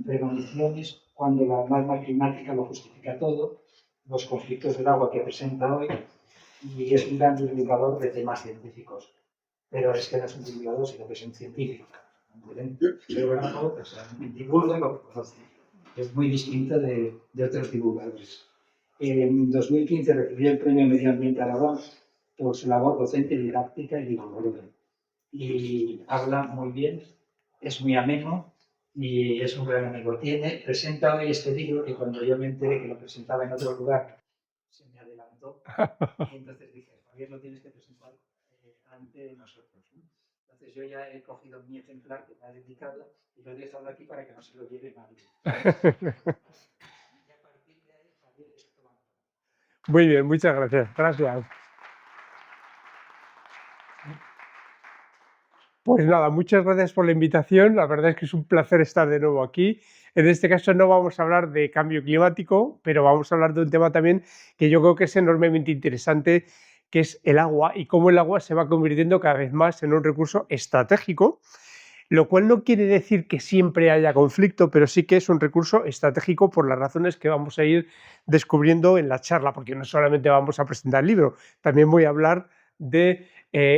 premoniciones cuando la norma climática lo justifica todo, los conflictos del agua que presenta hoy, y es un gran divulgador de temas científicos. Pero es que no es un divulgador, sino que es un científico. Un geógrafo, o sea, divulga lo que conoce. Es muy distinto de otros divulgadores. En 2015 recibió el Premio Medio Ambiente Aragón por su labor docente, didáctica y divulgadora. Y habla muy bien, es muy ameno y es un gran amigo. Presenta hoy este libro que cuando yo me enteré que lo presentaba en otro lugar, se me adelantó. Y entonces dije, Javier, lo tienes que presentar ante nosotros. Entonces yo ya he cogido mi ejemplar que me ha dedicado y lo he dejado aquí para que no se lo lleve nadie. Muy bien, muchas gracias. Gracias. Pues nada, muchas gracias por la invitación. La verdad es que es un placer estar de nuevo aquí. En este caso no vamos a hablar de cambio climático, pero vamos a hablar de un tema también que yo creo que es enormemente interesante, que es el agua y cómo el agua se va convirtiendo cada vez más en un recurso estratégico, lo cual no quiere decir que siempre haya conflicto, pero sí que es un recurso estratégico por las razones que vamos a ir descubriendo en la charla, porque no solamente vamos a presentar el libro, también voy a hablar de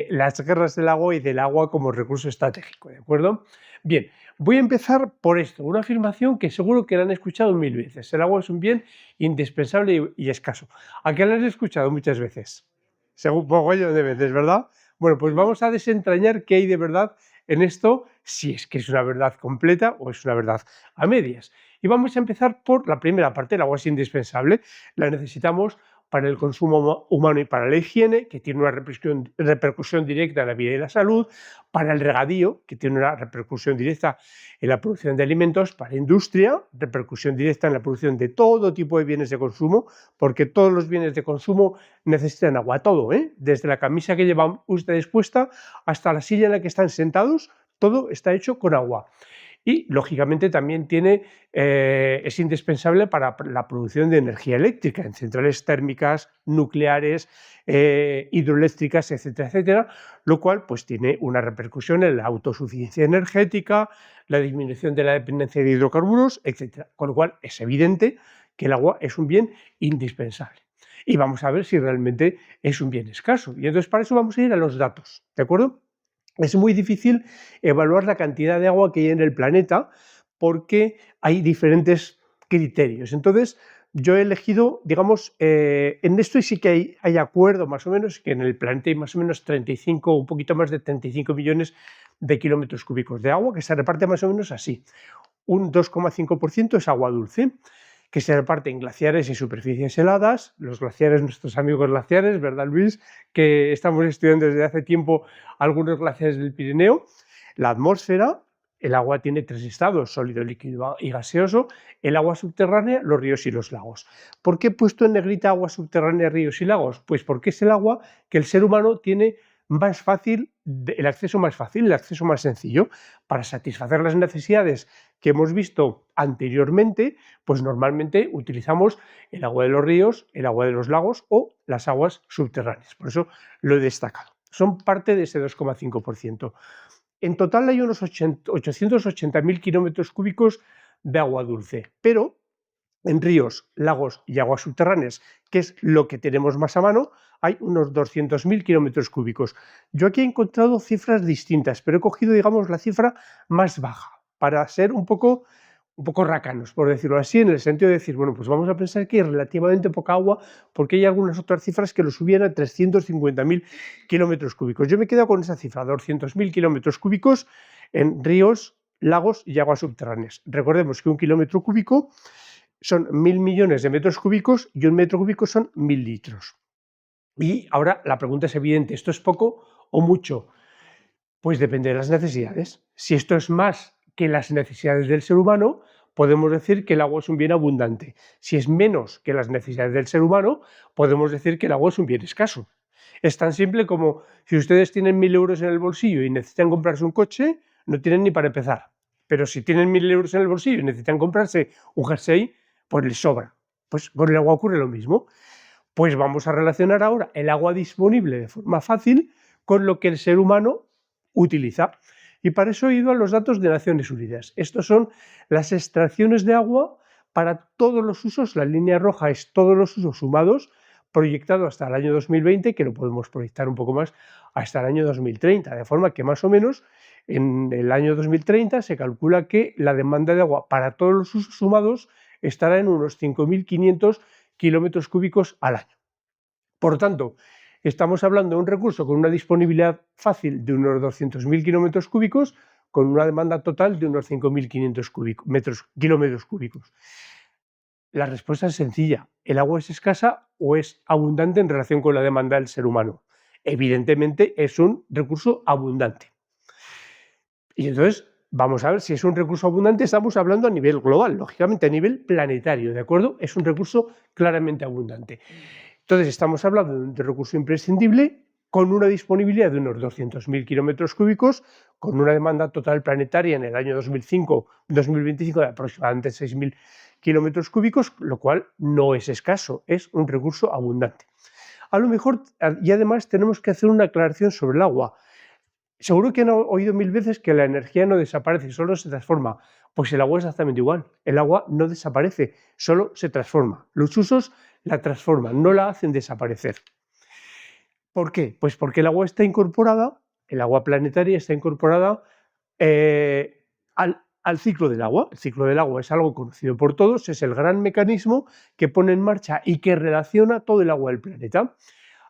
las guerras del agua y del agua como recurso estratégico, ¿de acuerdo? Bien, voy a empezar por esto, una afirmación que seguro que la han escuchado 1000 veces. El agua es un bien indispensable y escaso. ¿A qué la han escuchado muchas veces? Según mogollón de veces, ¿verdad? Bueno, pues vamos a desentrañar qué hay de verdad en esto, si es que es una verdad completa o es una verdad a medias. Y vamos a empezar por la primera parte. El agua es indispensable, la necesitamos para el consumo humano y para la higiene, que tiene una repercusión directa en la vida y la salud, para el regadío, que tiene una repercusión directa en la producción de alimentos, para la industria, repercusión directa en la producción de todo tipo de bienes de consumo, porque todos los bienes de consumo necesitan agua, todo, desde la camisa que llevan ustedes puesta hasta la silla en la que están sentados, todo está hecho con agua. Y, lógicamente, también es indispensable para la producción de energía eléctrica en centrales térmicas, nucleares, hidroeléctricas, etcétera, etcétera, lo cual pues, tiene una repercusión en la autosuficiencia energética, la disminución de la dependencia de hidrocarburos, etcétera. Con lo cual es evidente que el agua es un bien indispensable. Y vamos a ver si realmente es un bien escaso. Y entonces para eso vamos a ir a los datos, ¿de acuerdo? Es muy difícil evaluar la cantidad de agua que hay en el planeta porque hay diferentes criterios. Entonces, yo he elegido, digamos, en esto sí que hay acuerdo más o menos, que en el planeta hay más o menos 35, un poquito más de 35 millones de kilómetros cúbicos de agua, que se reparte más o menos así. Un 2,5% es agua dulce, que se reparte en glaciares y superficies heladas, los glaciares, nuestros amigos glaciares, ¿verdad, Luis? Que estamos estudiando desde hace tiempo algunos glaciares del Pirineo. La atmósfera, el agua tiene 3 estados, sólido, líquido y gaseoso, el agua subterránea, los ríos y los lagos. ¿Por qué he puesto en negrita agua subterránea, ríos y lagos? Pues porque es el agua que el ser humano tiene más fácil, el acceso más fácil, el acceso más sencillo. Para satisfacer las necesidades que hemos visto anteriormente, pues normalmente utilizamos el agua de los ríos, el agua de los lagos o las aguas subterráneas. Por eso lo he destacado. Son parte de ese 2,5%. En total hay unos 880.000 kilómetros cúbicos de agua dulce, pero en ríos, lagos y aguas subterráneas, que es lo que tenemos más a mano, hay unos 200.000 kilómetros cúbicos. Yo aquí he encontrado cifras distintas, pero he cogido, digamos, la cifra más baja, para ser un poco racanos, por decirlo así, en el sentido de decir, bueno, pues vamos a pensar que hay relativamente poca agua, porque hay algunas otras cifras que lo subían a 350.000 kilómetros cúbicos. Yo me he quedado con esa cifra, 200.000 kilómetros cúbicos en ríos, lagos y aguas subterráneas. Recordemos que un kilómetro cúbico son 1.000 millones de metros cúbicos y un metro cúbico son 1.000 litros. Y ahora la pregunta es evidente, ¿esto es poco o mucho? Pues depende de las necesidades. Si esto es más que las necesidades del ser humano, podemos decir que el agua es un bien abundante. Si es menos que las necesidades del ser humano, podemos decir que el agua es un bien escaso. Es tan simple como si ustedes tienen 1.000 euros en el bolsillo y necesitan comprarse un coche, no tienen ni para empezar. Pero si tienen 1.000 euros en el bolsillo y necesitan comprarse un jersey, pues les sobra. Pues con el agua ocurre lo mismo. Pues vamos a relacionar ahora el agua disponible de forma fácil con lo que el ser humano utiliza. Y para eso he ido a los datos de Naciones Unidas. Estos son las extracciones de agua para todos los usos. La línea roja es todos los usos sumados, proyectado hasta el año 2020, que lo podemos proyectar un poco más hasta el año 2030, de forma que más o menos en el año 2030 se calcula que la demanda de agua para todos los usos sumados estará en unos 5.500 kilómetros cúbicos al año. Por lo tanto, estamos hablando de un recurso con una disponibilidad fácil de unos 200.000 kilómetros cúbicos, con una demanda total de unos 5.500 kilómetros cúbicos. La respuesta es sencilla. ¿El agua es escasa o es abundante en relación con la demanda del ser humano? Evidentemente es un recurso abundante. Y entonces, vamos a ver si es un recurso abundante. Estamos hablando a nivel global, lógicamente a nivel planetario, ¿de acuerdo? Es un recurso claramente abundante. Entonces, estamos hablando de un recurso imprescindible con una disponibilidad de unos 200.000 kilómetros cúbicos, con una demanda total planetaria en el año 2025 de aproximadamente 6.000 kilómetros cúbicos, lo cual no es escaso, es un recurso abundante. A lo mejor, y además tenemos que hacer una aclaración sobre el agua. Seguro que han oído 1000 veces que la energía no desaparece, solo se transforma. Pues el agua es exactamente igual. El agua no desaparece, solo se transforma. Los usos la transforman, no la hacen desaparecer. ¿Por qué? Pues porque el agua está incorporada, el agua planetaria está incorporada al ciclo del agua. El ciclo del agua es algo conocido por todos, es el gran mecanismo que pone en marcha y que relaciona todo el agua del planeta.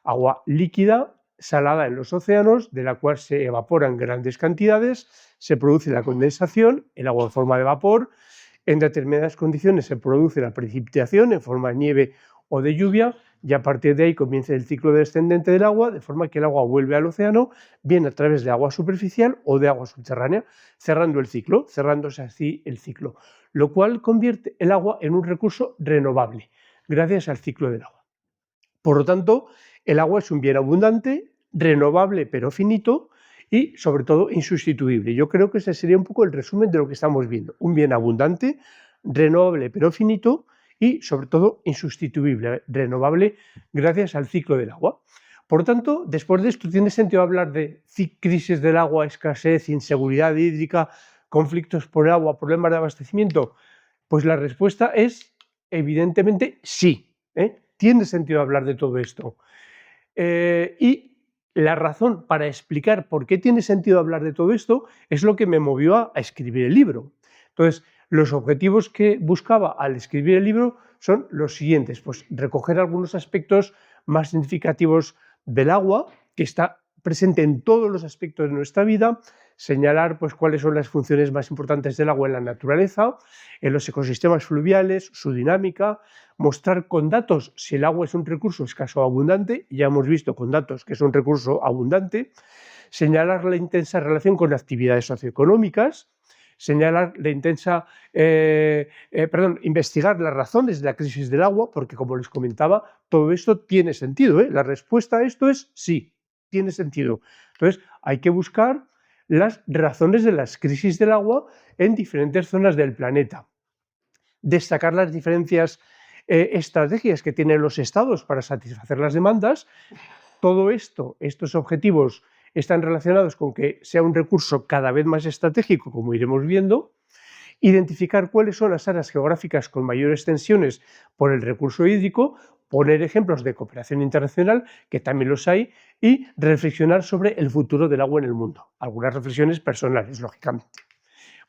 Agua líquida, salada en los océanos, de la cual se evaporan grandes cantidades, se produce la condensación, el agua en forma de vapor, en determinadas condiciones se produce la precipitación en forma de nieve o de lluvia, y a partir de ahí comienza el ciclo descendente del agua, de forma que el agua vuelve al océano, bien a través de agua superficial o de agua subterránea, cerrando el ciclo, cerrándose así el ciclo, lo cual convierte el agua en un recurso renovable, gracias al ciclo del agua. Por lo tanto, el agua es un bien abundante, renovable pero finito y, sobre todo, insustituible. Yo creo que ese sería un poco el resumen de lo que estamos viendo. Un bien abundante, renovable pero finito y, sobre todo, insustituible, renovable gracias al ciclo del agua. Por lo tanto, después de esto, ¿tiene sentido hablar de crisis del agua, escasez, inseguridad hídrica, conflictos por el agua, problemas de abastecimiento? Pues la respuesta es, evidentemente, sí. Tiene sentido hablar de todo esto. Y la razón para explicar por qué tiene sentido hablar de todo esto es lo que me movió a escribir el libro. Entonces, los objetivos que buscaba al escribir el libro son los siguientes: pues recoger algunos aspectos más significativos del agua, que está presente en todos los aspectos de nuestra vida, señalar pues cuáles son las funciones más importantes del agua en la naturaleza, en los ecosistemas fluviales, su dinámica, mostrar con datos si el agua es un recurso escaso o abundante, ya hemos visto con datos que es un recurso abundante, señalar la intensa relación con actividades socioeconómicas, señalar la investigar las razones de la crisis del agua, porque como les comentaba, todo esto tiene sentido, La respuesta a esto es sí, tiene sentido. Entonces, hay que buscar las razones de las crisis del agua en diferentes zonas del planeta. Destacar las diferencias estrategias que tienen los estados para satisfacer las demandas. Todo esto, estos objetivos están relacionados con que sea un recurso cada vez más estratégico, como iremos viendo. Identificar cuáles son las áreas geográficas con mayores tensiones por el recurso hídrico, poner ejemplos de cooperación internacional, que también los hay, y reflexionar sobre el futuro del agua en el mundo. Algunas reflexiones personales, lógicamente.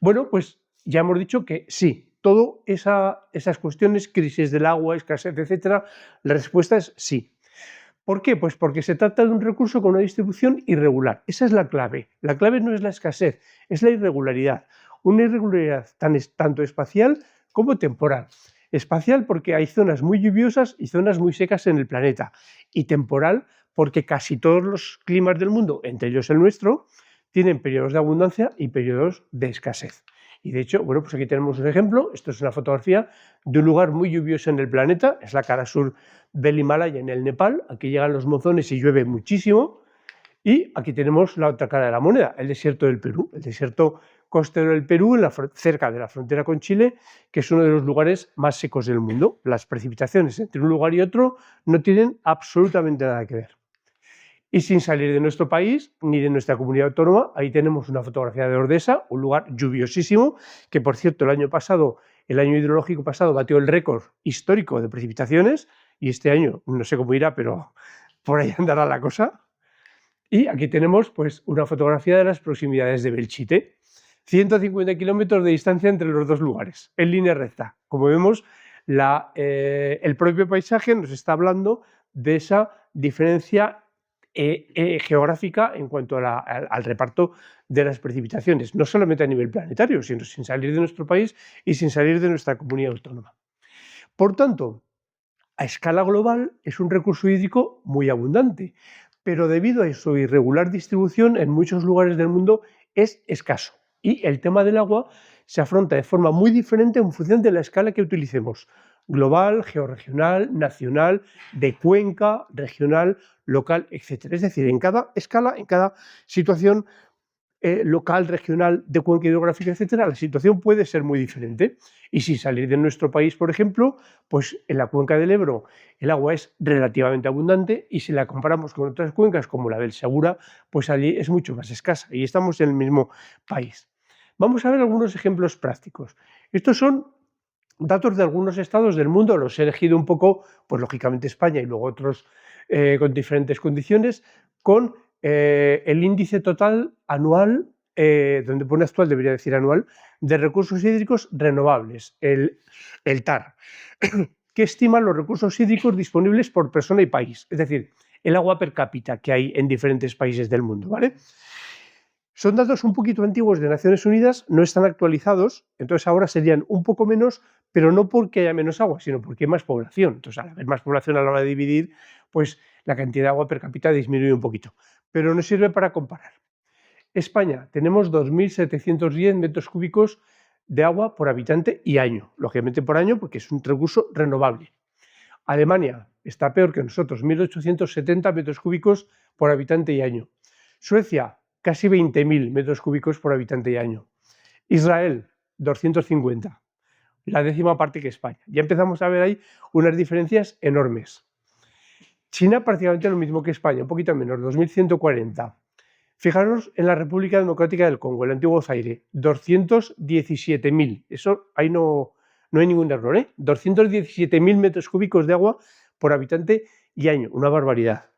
Bueno, pues ya hemos dicho que sí, todas esas cuestiones, crisis del agua, escasez, etcétera, la respuesta es sí. ¿Por qué? Pues porque se trata de un recurso con una distribución irregular. Esa es la clave. La clave no es la escasez, es la irregularidad. Una irregularidad tanto espacial como temporal. Espacial porque hay zonas muy lluviosas y zonas muy secas en el planeta. Y temporal porque casi todos los climas del mundo, entre ellos el nuestro, tienen periodos de abundancia y periodos de escasez. Y de hecho, bueno, pues aquí tenemos un ejemplo. Esto es una fotografía de un lugar muy lluvioso en el planeta. Es la cara sur del Himalaya, en el Nepal. Aquí llegan los monzones y llueve muchísimo. Y aquí tenemos la otra cara de la moneda, el desierto del Perú. El desierto costero del Perú, cerca de la frontera con Chile, que es uno de los lugares más secos del mundo. Las precipitaciones entre un lugar y otro no tienen absolutamente nada que ver. Y sin salir de nuestro país ni de nuestra comunidad autónoma, ahí tenemos una fotografía de Ordesa, un lugar lluviosísimo, que por cierto el año pasado, el año hidrológico pasado, batió el récord histórico de precipitaciones y este año no sé cómo irá, pero por ahí andará la cosa. Y aquí tenemos pues una fotografía de las proximidades de Belchite. 150 kilómetros de distancia entre los dos lugares, en línea recta. Como vemos, el propio paisaje nos está hablando de esa diferencia geográfica en cuanto al reparto de las precipitaciones, no solamente a nivel planetario, sino sin salir de nuestro país y sin salir de nuestra comunidad autónoma. Por tanto, a escala global es un recurso hídrico muy abundante, pero debido a su irregular distribución en muchos lugares del mundo es escaso. Y el tema del agua se afronta de forma muy diferente en función de la escala que utilicemos: global, georregional, nacional, de cuenca, regional, local, etc. Es decir, en cada escala, en cada situación local, regional, de cuenca hidrográfica, etcétera, la situación puede ser muy diferente. Y sin salir de nuestro país, por ejemplo, pues en la cuenca del Ebro el agua es relativamente abundante, y si la comparamos con otras cuencas como la del Segura, pues allí es mucho más escasa, y estamos en el mismo país. Vamos a ver algunos ejemplos prácticos. Estos son datos de algunos estados del mundo, los he elegido un poco, pues lógicamente España y luego otros con diferentes condiciones, con el índice total anual, donde pone actual, debería decir anual, de recursos hídricos renovables, el TAR, que estima los recursos hídricos disponibles por persona y país, es decir, el agua per cápita que hay en diferentes países del mundo, ¿vale? Son datos un poquito antiguos de Naciones Unidas, no están actualizados, entonces ahora serían un poco menos, pero no porque haya menos agua, sino porque hay más población. Entonces, al haber más población a la hora de dividir, pues la cantidad de agua per cápita disminuye un poquito, pero no sirve para comparar. España, tenemos 2.710 metros cúbicos de agua por habitante y año, lógicamente por año porque es un recurso renovable. Alemania está peor que nosotros, 1.870 metros cúbicos por habitante y año. Suecia, casi 20.000 metros cúbicos por habitante y año. Israel, 250, la décima parte que España. Ya empezamos a ver ahí unas diferencias enormes. China prácticamente lo mismo que España, un poquito menos, 2.140. Fijaros en la República Democrática del Congo, el antiguo Zaire, 217.000. Eso ahí no hay ningún error, ¿eh? 217.000 metros cúbicos de agua por habitante y año, una barbaridad.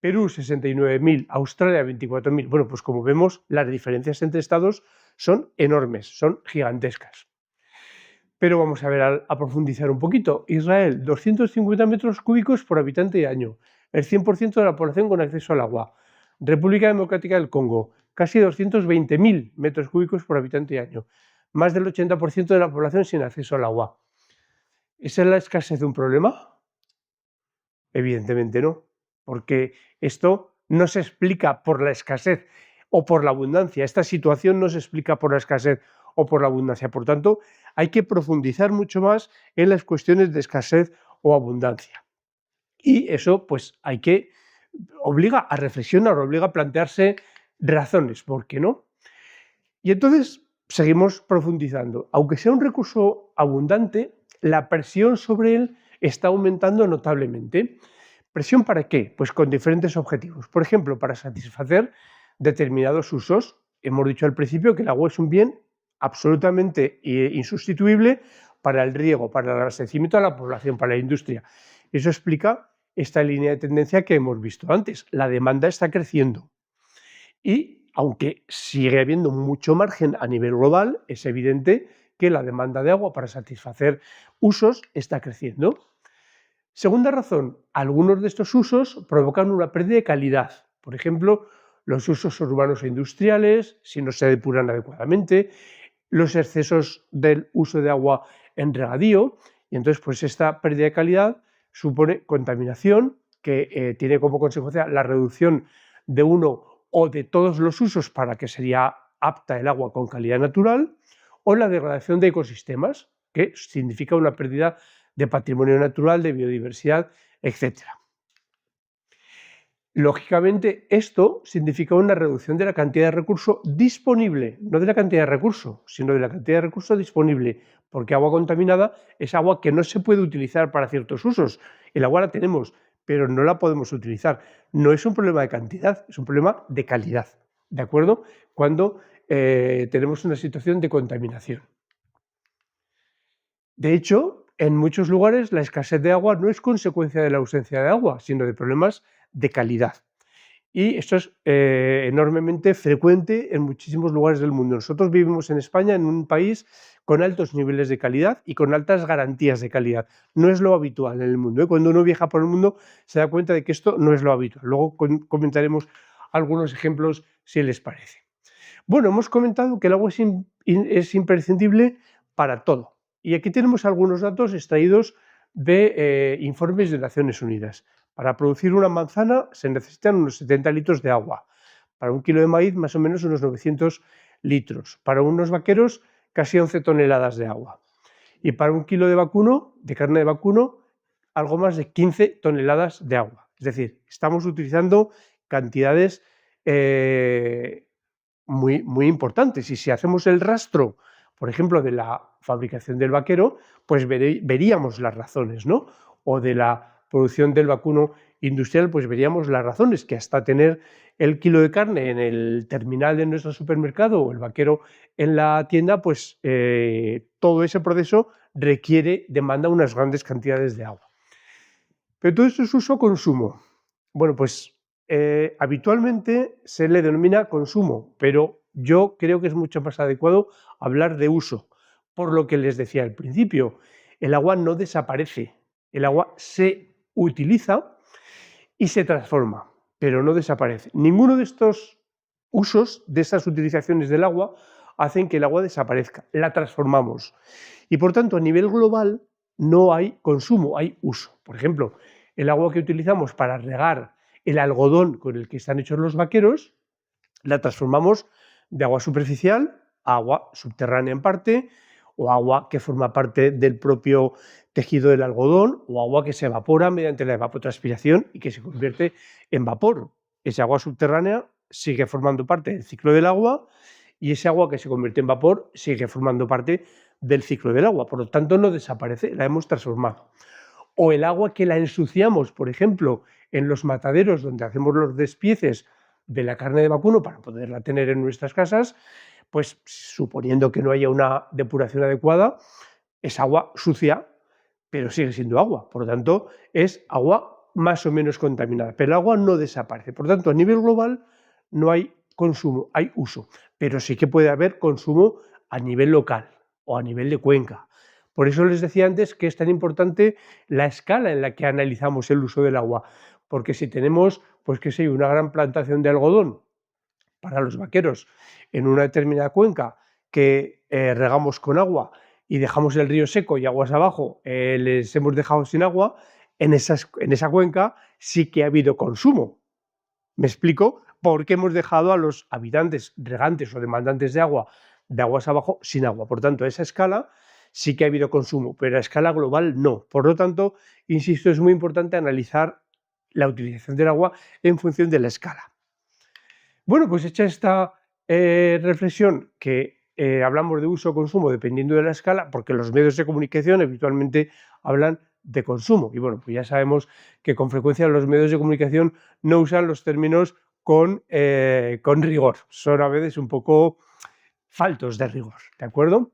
Perú, 69.000, Australia, 24.000. Bueno, pues como vemos, las diferencias entre estados son enormes, son gigantescas. Pero vamos a ver, a profundizar un poquito. Israel, 250 metros cúbicos por habitante y año, el 100% de la población con acceso al agua. República Democrática del Congo, casi 220.000 metros cúbicos por habitante y año, más del 80% de la población sin acceso al agua. ¿Esa es la escasez de un problema? Evidentemente no, porque esto no se explica por la escasez o por la abundancia. Esta situación no se explica por la escasez o por la abundancia. Por tanto, hay que profundizar mucho más en las cuestiones de escasez o abundancia. Y eso, pues, obliga a reflexionar, obliga a plantearse razones, ¿por qué no? Y entonces seguimos profundizando. Aunque sea un recurso abundante, la presión sobre él está aumentando notablemente. ¿Presión para qué? Pues con diferentes objetivos. Por ejemplo, para satisfacer determinados usos. Hemos dicho al principio que el agua es un bien absolutamente insustituible para el riego, para el abastecimiento de la población, para la industria. Eso explica esta línea de tendencia que hemos visto antes. La demanda está creciendo. Y aunque sigue habiendo mucho margen a nivel global, es evidente que la demanda de agua para satisfacer usos está creciendo. Segunda razón, algunos de estos usos provocan una pérdida de calidad. Por ejemplo, los usos urbanos e industriales, si no se depuran adecuadamente, los excesos del uso de agua en regadío, y entonces pues esta pérdida de calidad supone contaminación, que tiene como consecuencia la reducción de uno o de todos los usos para que sería apta el agua con calidad natural, o la degradación de ecosistemas, que significa una pérdida de patrimonio natural, de biodiversidad, etc. Lógicamente, esto significa una reducción de la cantidad de recurso disponible, no de la cantidad de recurso, sino de la cantidad de recurso disponible, porque agua contaminada es agua que no se puede utilizar para ciertos usos. El agua la tenemos, pero no la podemos utilizar. No es un problema de cantidad, es un problema de calidad, ¿de acuerdo? Cuando tenemos una situación de contaminación. De hecho, en muchos lugares la escasez de agua no es consecuencia de la ausencia de agua, sino de problemas de calidad. Y esto es enormemente frecuente en muchísimos lugares del mundo. Nosotros vivimos en España, en un país con altos niveles de calidad y con altas garantías de calidad. No es lo habitual en el mundo. Cuando uno viaja por el mundo se da cuenta de que esto no es lo habitual. Luego comentaremos algunos ejemplos si les parece. Bueno, hemos comentado que el agua es imprescindible para todo. Y aquí tenemos algunos datos extraídos de informes de Naciones Unidas. Para producir una manzana se necesitan unos 70 litros de agua. Para un kilo de maíz, más o menos unos 900 litros. Para unos vaqueros, casi 11 toneladas de agua. Y para un kilo de vacuno, de carne de vacuno, algo más de 15 toneladas de agua. Es decir, estamos utilizando cantidades muy importantes. Y si hacemos el rastro, por ejemplo, de la fabricación del vaquero, pues veríamos las razones, ¿no? O de la producción del vacuno industrial, pues veríamos las razones, que hasta tener el kilo de carne en el terminal de nuestro supermercado o el vaquero en la tienda, pues todo ese proceso demanda unas grandes cantidades de agua. Pero todo esto es uso-consumo. Bueno, pues habitualmente se le denomina consumo, pero yo creo que es mucho más adecuado hablar de uso, por lo que les decía al principio. El agua no desaparece, el agua se utiliza y se transforma, pero no desaparece. Ninguno de estos usos, de estas utilizaciones del agua, hacen que el agua desaparezca, la transformamos. Y por tanto, a nivel global no hay consumo, hay uso. Por ejemplo, el agua que utilizamos para regar el algodón con el que están hechos los vaqueros, la transformamos de agua superficial a agua subterránea en parte, o agua que forma parte del propio tejido del algodón, o agua que se evapora mediante la evapotranspiración y que se convierte en vapor. Esa agua subterránea sigue formando parte del ciclo del agua y ese agua que se convierte en vapor sigue formando parte del ciclo del agua. Por lo tanto, no desaparece, la hemos transformado. O el agua que la ensuciamos, por ejemplo, en los mataderos donde hacemos los despieces de la carne de vacuno para poderla tener en nuestras casas, pues suponiendo que no haya una depuración adecuada, es agua sucia, pero sigue siendo agua. Por lo tanto, es agua más o menos contaminada. Pero el agua no desaparece. Por lo tanto, a nivel global no hay consumo, hay uso. Pero sí que puede haber consumo a nivel local o a nivel de cuenca. Por eso les decía antes que es tan importante la escala en la que analizamos el uso del agua. Porque si tenemos, pues qué sé, una gran plantación de algodón para los vaqueros en una determinada cuenca que regamos con agua y dejamos el río seco y aguas abajo les hemos dejado sin agua, en esa cuenca sí que ha habido consumo. ¿Me explico? Porque hemos dejado a los habitantes, regantes o demandantes de aguas abajo, sin agua. Por tanto, a esa escala sí que ha habido consumo, pero a escala global no. Por lo tanto, insisto, es muy importante analizar la utilización del agua en función de la escala. Bueno, pues hecha esta reflexión que hablamos de uso o consumo dependiendo de la escala, porque los medios de comunicación habitualmente hablan de consumo. Y bueno, pues ya sabemos que con frecuencia los medios de comunicación no usan los términos con rigor. Son a veces un poco faltos de rigor, ¿de acuerdo?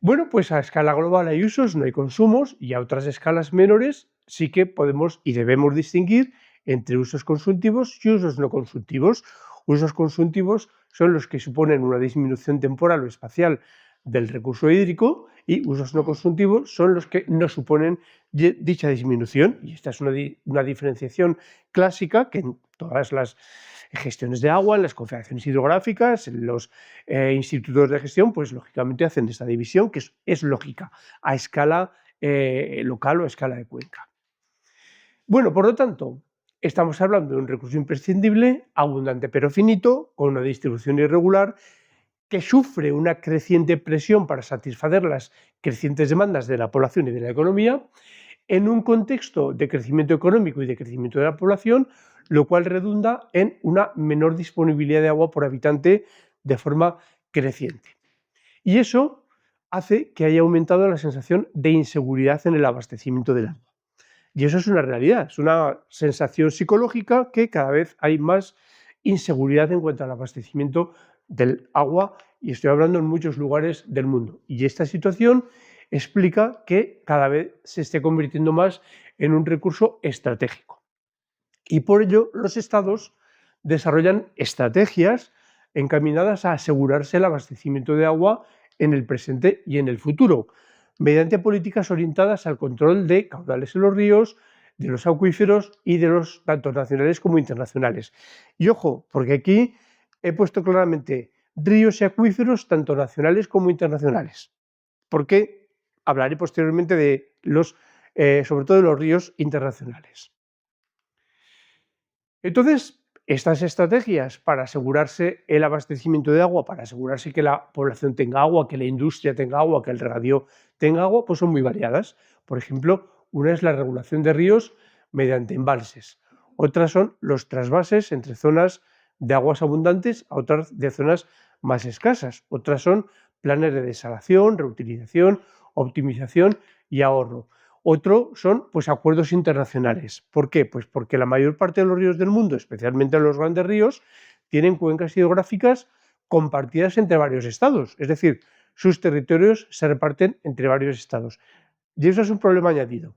Bueno, pues a escala global hay usos, no hay consumos, y a otras escalas menores sí que podemos y debemos distinguir entre usos consultivos y usos no consultivos. Usos consultivos son los que suponen una disminución temporal o espacial del recurso hídrico y usos no consultivos son los que no suponen dicha disminución. Y esta es una diferenciación clásica que en todas las gestiones de agua, en las confederaciones hidrográficas, en los institutos de gestión, pues lógicamente hacen esta división que es lógica a escala local o a escala de cuenca. Bueno, por lo tanto, estamos hablando de un recurso imprescindible, abundante pero finito, con una distribución irregular, que sufre una creciente presión para satisfacer las crecientes demandas de la población y de la economía, en un contexto de crecimiento económico y de crecimiento de la población, lo cual redunda en una menor disponibilidad de agua por habitante de forma creciente. Y eso hace que haya aumentado la sensación de inseguridad en el abastecimiento del agua. Y eso es una realidad, es una sensación psicológica que cada vez hay más inseguridad en cuanto al abastecimiento del agua, y estoy hablando en muchos lugares del mundo. Y esta situación explica que cada vez se esté convirtiendo más en un recurso estratégico. Y por ello los estados desarrollan estrategias encaminadas a asegurarse el abastecimiento de agua en el presente y en el futuro, mediante políticas orientadas al control de caudales en los ríos, de los acuíferos y de los tanto nacionales como internacionales. Y ojo, porque aquí he puesto claramente ríos y acuíferos tanto nacionales como internacionales, porque hablaré posteriormente de los, sobre todo de los ríos internacionales. Entonces, estas estrategias para asegurarse el abastecimiento de agua, para asegurarse que la población tenga agua, que la industria tenga agua, que el regadío tenga agua, pues son muy variadas. Por ejemplo, una es la regulación de ríos mediante embalses. Otras son los trasvases entre zonas de aguas abundantes a otras de zonas más escasas. Otras son planes de desalación, reutilización, optimización y ahorro. Otro son pues, acuerdos internacionales. ¿Por qué? Pues porque la mayor parte de los ríos del mundo, especialmente los grandes ríos, tienen cuencas hidrográficas compartidas entre varios estados. Es decir, sus territorios se reparten entre varios estados. Y eso es un problema añadido,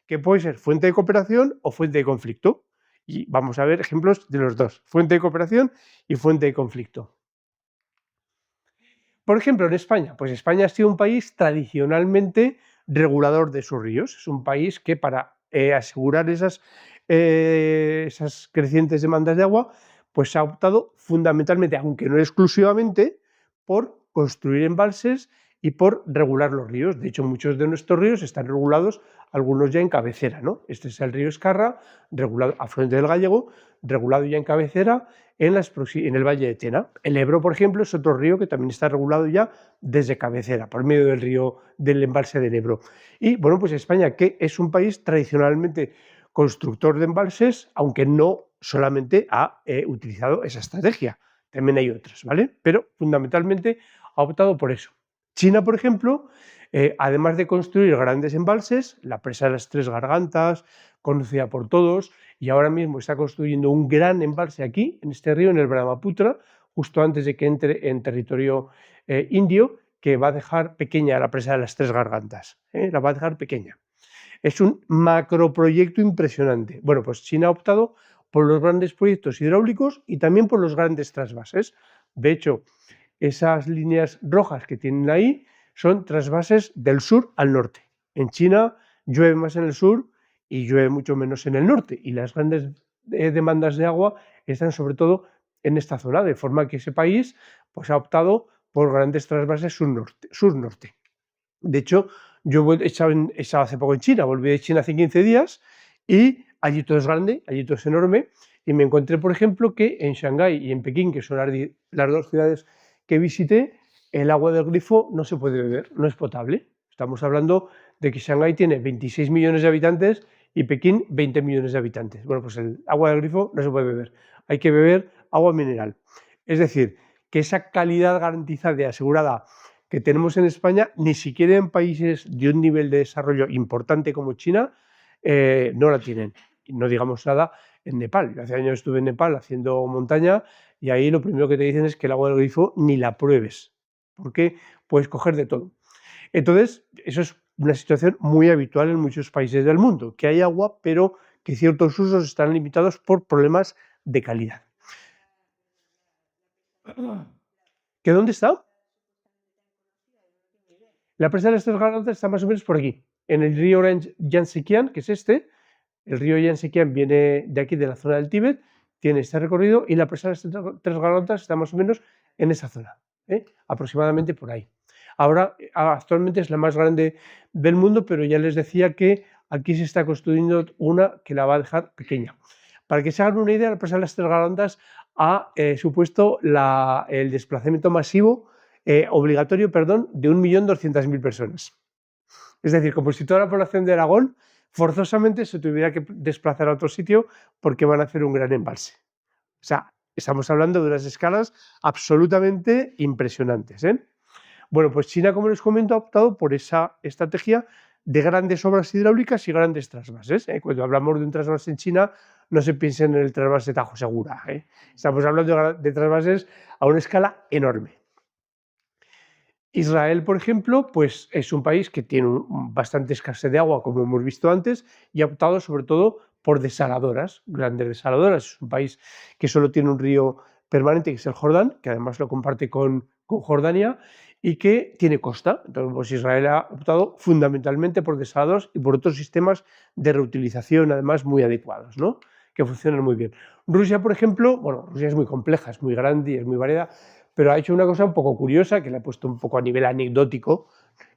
que puede ser fuente de cooperación o fuente de conflicto. Y vamos a ver ejemplos de los dos, fuente de cooperación y fuente de conflicto. Por ejemplo, en España, pues España ha sido un país tradicionalmente regulador de sus ríos. Es un país que para asegurar esas crecientes demandas de agua, pues ha optado fundamentalmente, aunque no exclusivamente, por construir embalses y por regular los ríos. De hecho, muchos de nuestros ríos están regulados, algunos ya en cabecera, ¿no? Este es el río Escarra, regulado, afluente del Gallego, regulado ya en cabecera en el Valle de Tena. El Ebro, por ejemplo, es otro río que también está regulado ya desde cabecera, por medio del embalse del Ebro. Y bueno, pues España, que es un país tradicionalmente constructor de embalses, aunque no solamente ha utilizado esa estrategia, también hay otras, ¿vale? Pero fundamentalmente ha optado por eso. China, por ejemplo, además de construir grandes embalses, la presa de las Tres Gargantas, conocida por todos, y ahora mismo está construyendo un gran embalse aquí, en este río, en el Brahmaputra, justo antes de que entre en territorio indio, que va a dejar pequeña la presa de las Tres Gargantas, la va a dejar pequeña. Es un macroproyecto impresionante. Bueno, pues China ha optado por los grandes proyectos hidráulicos y también por los grandes trasvases. De hecho, esas líneas rojas que tienen ahí son trasvases del sur al norte. En China llueve más en el sur y llueve mucho menos en el norte, y las grandes demandas de agua están sobre todo en esta zona, de forma que ese país pues, ha optado por grandes trasvases sur-norte. De hecho, yo he estado hace poco en China, volví de China hace 15 días y allí todo es grande, allí todo es enorme, y me encontré, por ejemplo, que en Shanghái y en Pekín, que son las dos ciudades que visité, el agua del grifo no se puede beber, no es potable. Estamos hablando de que Shanghái tiene 26 millones de habitantes y Pekín 20 millones de habitantes. Bueno, pues el agua del grifo no se puede beber, hay que beber agua mineral. Es decir, que esa calidad garantizada y asegurada que tenemos en España, ni siquiera en países de un nivel de desarrollo importante como China, no la tienen. No digamos nada en Nepal. Yo hace años estuve en Nepal haciendo montaña y ahí lo primero que te dicen es que el agua del grifo ni la pruebes, porque puedes coger de todo. Entonces, eso es una situación muy habitual en muchos países del mundo, que hay agua, pero que ciertos usos están limitados por problemas de calidad. ¿Que dónde está? La presa de las Tres Gargantas está más o menos por aquí, en el río Yangtze-Kiang, que es este. El río Yangtze-Kiang viene de aquí, de la zona del Tíbet, tiene este recorrido, y la presa de las Tres Gargantas está más o menos en esa zona, aproximadamente por ahí. Ahora, actualmente es la más grande del mundo, pero ya les decía que aquí se está construyendo una que la va a dejar pequeña. Para que se hagan una idea, la presa de las Tres Gargantas ha supuesto el desplazamiento masivo obligatorio, de 1.200.000 personas. Es decir, como si toda la población de Aragón forzosamente se tuviera que desplazar a otro sitio porque van a hacer un gran embalse. O sea, estamos hablando de unas escalas absolutamente impresionantes. Bueno, pues China, como les comento, ha optado por esa estrategia de grandes obras hidráulicas y grandes trasvases. Cuando hablamos de un trasvase en China, no se piensen en el trasvase Tajo Segura. Estamos hablando de trasvases a una escala enorme. Israel, por ejemplo, pues es un país que tiene bastante escasez de agua, como hemos visto antes, y ha optado sobre todo por desaladoras, grandes desaladoras. Es un país que solo tiene un río permanente, que es el Jordán, que además lo comparte con Jordania, y que tiene costa. Entonces, pues Israel ha optado fundamentalmente por desaladoras y por otros sistemas de reutilización, además, muy adecuados, ¿no? Que funcionan muy bien. Rusia, por ejemplo, bueno, Rusia es muy compleja, es muy grande y es muy variada, pero ha hecho una cosa un poco curiosa, que le ha puesto un poco a nivel anecdótico,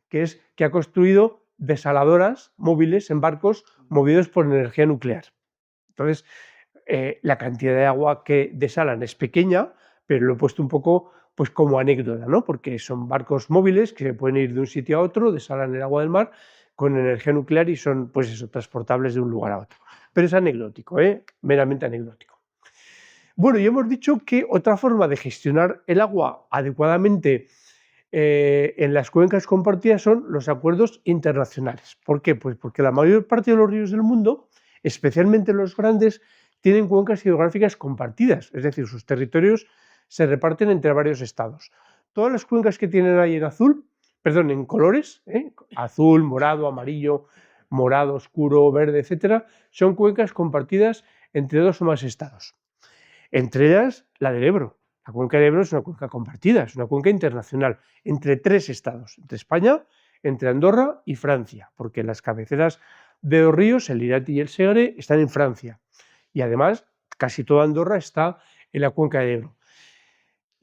que es que ha construido desaladoras móviles en barcos movidos por energía nuclear. Entonces, la cantidad de agua que desalan es pequeña, pero lo he puesto un poco pues, como anécdota, ¿no? Porque son barcos móviles que se pueden ir de un sitio a otro, desalan el agua del mar con energía nuclear y son pues eso, transportables de un lugar a otro. Pero es anecdótico, meramente anecdótico. Bueno, y hemos dicho que otra forma de gestionar el agua adecuadamente en las cuencas compartidas son los acuerdos internacionales. ¿Por qué? Pues porque la mayor parte de los ríos del mundo, especialmente los grandes, tienen cuencas hidrográficas compartidas, es decir, sus territorios se reparten entre varios estados. Todas las cuencas que tienen ahí en azul, perdón, en colores, azul, morado, amarillo, morado, oscuro, verde, etcétera, son cuencas compartidas entre 2 o más estados. Entre ellas, la del Ebro. La cuenca del Ebro es una cuenca compartida, es una cuenca internacional, entre 3 estados, entre España, entre Andorra y Francia, porque las cabeceras de los ríos, el Irati y el Segre, están en Francia. Y además, casi toda Andorra está en la cuenca del Ebro.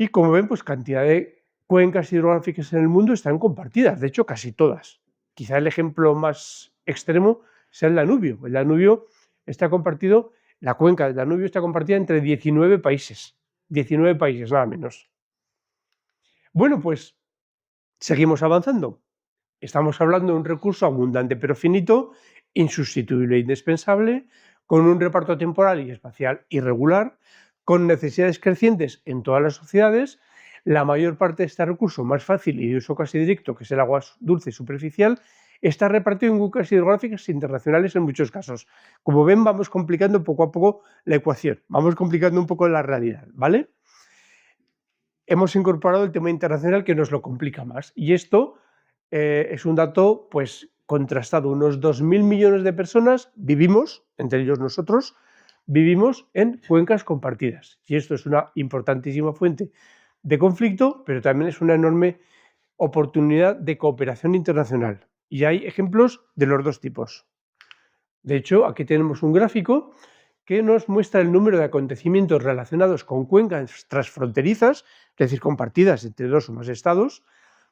Y como ven, pues cantidad de cuencas hidrográficas en el mundo están compartidas, de hecho casi todas. Quizá el ejemplo más extremo sea el Danubio. El Danubio está compartido, la cuenca del Danubio está compartida entre 19 países. 19 países, nada menos. Bueno, pues seguimos avanzando. Estamos hablando de un recurso abundante pero finito, insustituible e indispensable, con un reparto temporal y espacial irregular, con necesidades crecientes en todas las sociedades. La mayor parte de este recurso más fácil y de uso casi directo, que es el agua dulce y superficial, está repartido en cuencas hidrográficas internacionales en muchos casos. Como ven, vamos complicando poco a poco la ecuación, vamos complicando un poco la realidad, ¿vale? Hemos incorporado el tema internacional que nos lo complica más, y esto es un dato pues contrastado. Unos 2.000 millones de personas vivimos, entre ellos nosotros, vivimos en cuencas compartidas. Y esto es una importantísima fuente de conflicto, pero también es una enorme oportunidad de cooperación internacional. Y hay ejemplos de los dos tipos. De hecho, aquí tenemos un gráfico que nos muestra el número de acontecimientos relacionados con cuencas transfronterizas, es decir, compartidas entre 2 o más estados,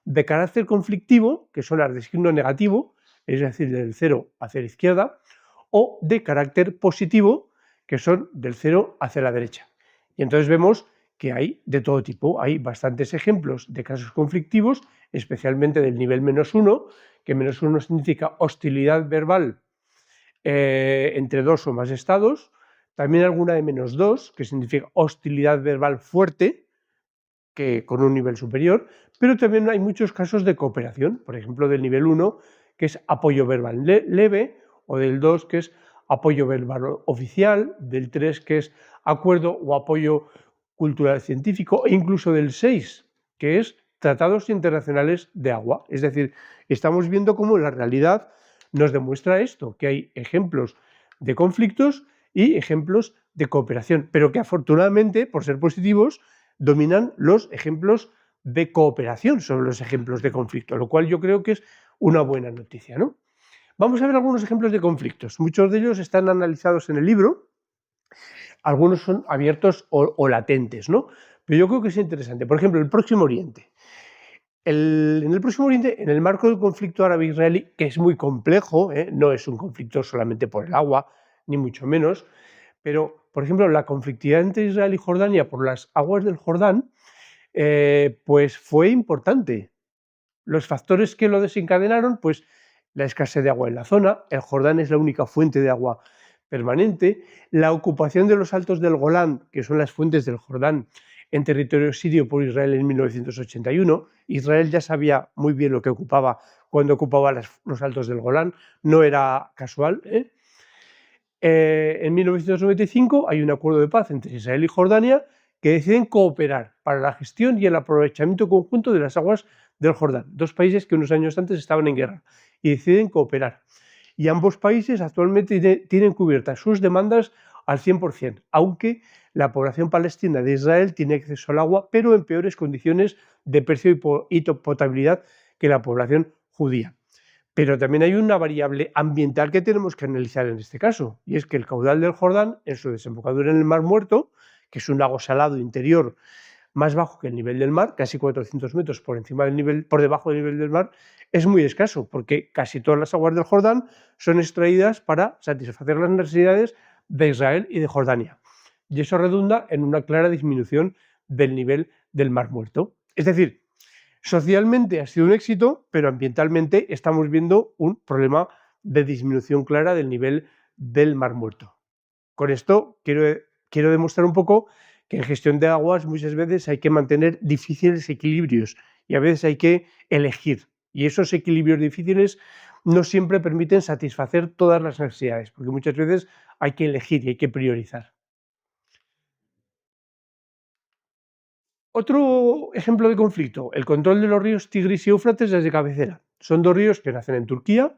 de carácter conflictivo, que son las de signo negativo, es decir, del 0 hacia la izquierda, o de carácter positivo, que son del 0 hacia la derecha. Y entonces vemos que hay de todo tipo, hay bastantes ejemplos de casos conflictivos, especialmente del nivel -1, que -1 significa hostilidad verbal entre 2 o más estados, también alguna de -2, que significa hostilidad verbal fuerte, que con un nivel superior, pero también hay muchos casos de cooperación, por ejemplo, del nivel 1, que es apoyo verbal leve, o del 2, que es apoyo verbal oficial, del 3, que es acuerdo o apoyo cultural científico, e incluso del 6, que es tratados internacionales de agua. Es decir, estamos viendo cómo la realidad nos demuestra esto, que hay ejemplos de conflictos y ejemplos de cooperación, pero que afortunadamente, por ser positivos, dominan los ejemplos de cooperación sobre los ejemplos de conflicto, lo cual yo creo que es una buena noticia, ¿no? Vamos a ver algunos ejemplos de conflictos. Muchos de ellos están analizados en el libro, algunos son abiertos o latentes, ¿no? Pero yo creo que es interesante. Por ejemplo, el Próximo Oriente. En el Próximo Oriente, en el marco del conflicto árabe-israelí, que es muy complejo, no es un conflicto solamente por el agua, ni mucho menos, pero, por ejemplo, la conflictividad entre Israel y Jordania por las aguas del Jordán, pues fue importante. Los factores que lo desencadenaron, pues la escasez de agua en la zona, el Jordán es la única fuente de agua permanente, la ocupación de los altos del Golán, que son las fuentes del Jordán, en territorio sirio por Israel en 1981. Israel ya sabía muy bien lo que ocupaba cuando ocupaba los altos del Golán, no era casual. En 1995 hay un acuerdo de paz entre Israel y Jordania que deciden cooperar para la gestión y el aprovechamiento conjunto de las aguas del Jordán, dos países que unos años antes estaban en guerra, y deciden cooperar. Y ambos países actualmente tienen cubiertas sus demandas al 100%, aunque la población palestina de Israel tiene acceso al agua, pero en peores condiciones de precio y potabilidad que la población judía. Pero también hay una variable ambiental que tenemos que analizar en este caso, y es que el caudal del Jordán, en su desembocadura en el Mar Muerto, que es un lago salado interior más bajo que el nivel del mar, casi 400 metros por debajo del nivel del mar, es muy escaso, porque casi todas las aguas del Jordán son extraídas para satisfacer las necesidades de Israel y de Jordania. Y eso redunda en una clara disminución del nivel del Mar Muerto. Es decir, socialmente ha sido un éxito, pero ambientalmente estamos viendo un problema de disminución clara del nivel del Mar Muerto. Con esto quiero demostrar un poco que en gestión de aguas muchas veces hay que mantener difíciles equilibrios y a veces hay que elegir. Y esos equilibrios difíciles no siempre permiten satisfacer todas las necesidades, porque muchas veces hay que elegir y hay que priorizar. Otro ejemplo de conflicto, el control de los ríos Tigris y Éufrates desde cabecera. Son dos ríos que nacen en Turquía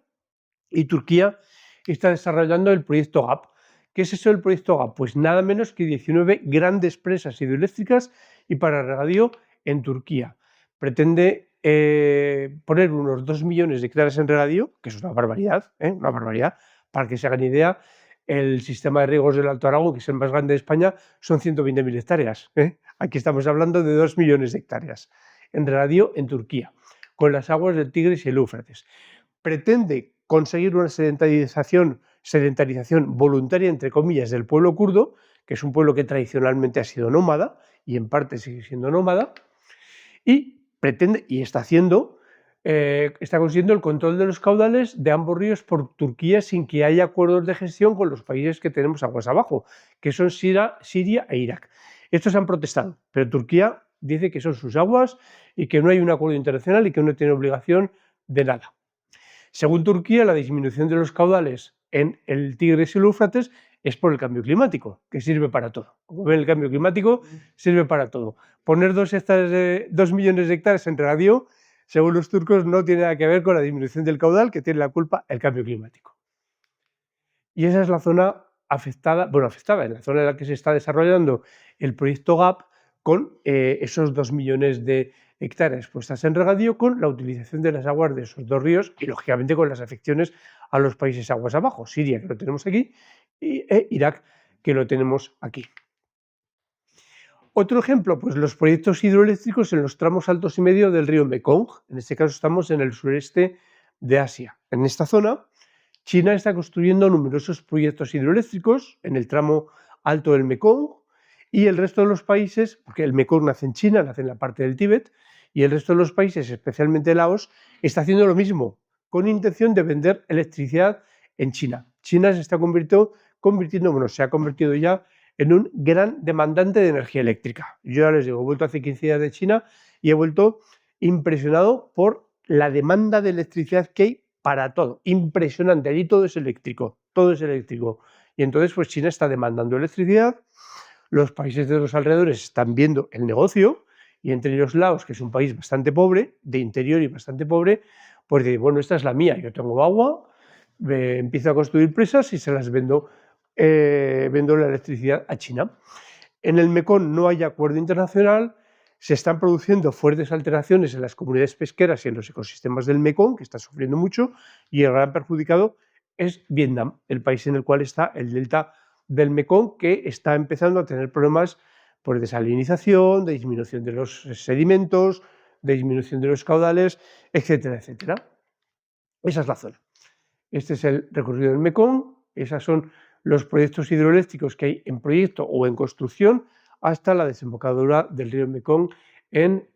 y Turquía está desarrollando el proyecto GAP. ¿Qué es eso del proyecto GAP? Pues nada menos que 19 grandes presas hidroeléctricas y para regadío en Turquía. Pretende poner unos 2 millones de hectáreas en regadío, que es una barbaridad, para que se hagan idea. El sistema de riegos del Alto Aragón, que es el más grande de España, son 120.000 hectáreas. Aquí estamos hablando de 2 millones de hectáreas en regadío en Turquía, con las aguas del Tigris y el Éufrates. Pretende conseguir una sedentarización voluntaria, entre comillas, del pueblo kurdo, que es un pueblo que tradicionalmente ha sido nómada y en parte sigue siendo nómada, y pretende, y está consiguiendo el control de los caudales de ambos ríos por Turquía sin que haya acuerdos de gestión con los países que tenemos aguas abajo, que son Siria e Irak. Estos han protestado, pero Turquía dice que son sus aguas y que no hay un acuerdo internacional y que no tiene obligación de nada. Según Turquía, la disminución de los caudales en el Tigris y el Éufrates es por el cambio climático, que sirve para todo. Como ven, el cambio climático sirve para todo. Poner 2 millones de hectáreas en regadío, según los turcos, no tiene nada que ver con la disminución del caudal, que tiene la culpa el cambio climático. Y esa es la zona afectada, en la zona en la que se está desarrollando el proyecto GAP, con esos 2 millones de hectáreas puestas en regadío, con la utilización de las aguas de esos dos ríos y, lógicamente, con las afecciones a los países aguas abajo, Siria, que lo tenemos aquí, e Irak, que lo tenemos aquí. Otro ejemplo, pues los proyectos hidroeléctricos en los tramos altos y medio del río Mekong. En este caso estamos en el sureste de Asia. En esta zona, China está construyendo numerosos proyectos hidroeléctricos en el tramo alto del Mekong, y el resto de los países, porque el Mekong nace en China, nace en la parte del Tíbet, y el resto de los países, especialmente Laos, está haciendo lo mismo, con intención de vender electricidad en China. China se está se ha convertido ya en un gran demandante de energía eléctrica. Yo ya les digo, he vuelto hace 15 días de China y he vuelto impresionado por la demanda de electricidad que hay para todo. Impresionante, allí todo es eléctrico, todo es eléctrico. Y entonces, pues China está demandando electricidad, los países de los alrededores están viendo el negocio, y entre ellos Laos, que es un país bastante pobre, de interior y bastante pobre, pues de, bueno, esta es la mía, yo tengo agua, empiezo a construir presas y se las vendo la electricidad a China. En el Mekong no hay acuerdo internacional, se están produciendo fuertes alteraciones en las comunidades pesqueras y en los ecosistemas del Mekong, que está sufriendo mucho, y el gran perjudicado es Vietnam, el país en el cual está el delta del Mekong, que está empezando a tener problemas por desalinización, de disminución de los sedimentos, de disminución de los caudales, etcétera, etcétera. Esa es la zona. Este es el recorrido del Mekong, esos son los proyectos hidroeléctricos que hay en proyecto o en construcción hasta la desembocadura del río Mekong en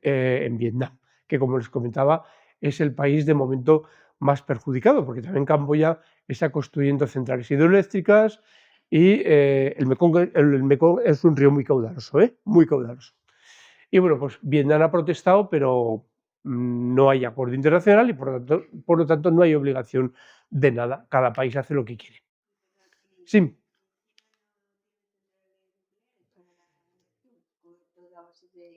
Vietnam, que, como les comentaba, es el país de momento más perjudicado, porque también Camboya está construyendo centrales hidroeléctricas y el Mekong es un río muy caudaloso, muy caudaloso. Y bueno, pues Vietnam ha protestado, pero no hay acuerdo internacional y por lo tanto no hay obligación de nada. Cada país hace lo que quiere. Sí.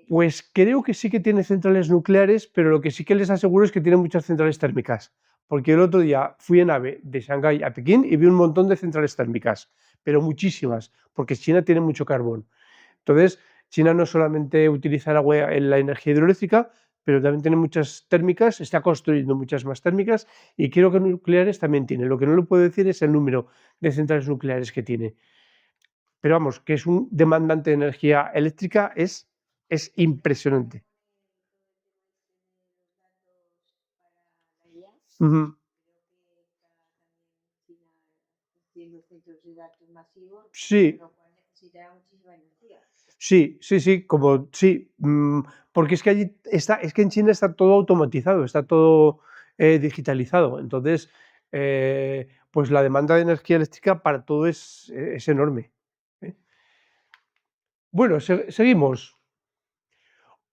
Pues creo que sí que tiene centrales nucleares, pero lo que sí que les aseguro es que tiene muchas centrales térmicas. Porque el otro día fui en AVE de Shanghái a Pekín y vi un montón de centrales térmicas, pero muchísimas, porque China tiene mucho carbón. Entonces, China no solamente utiliza el agua en la energía hidroeléctrica, pero también tiene muchas térmicas, está construyendo muchas más térmicas y creo que nucleares también tiene. Lo que no le puedo decir es el número de centrales nucleares que tiene. Pero vamos, que es un demandante de energía eléctrica es impresionante. Ujú. Sí, sí, como sí, porque es que allí está, es que en China está todo automatizado, está todo digitalizado. Entonces, pues la demanda de energía eléctrica para todo es enorme. ¿Eh? Bueno, seguimos.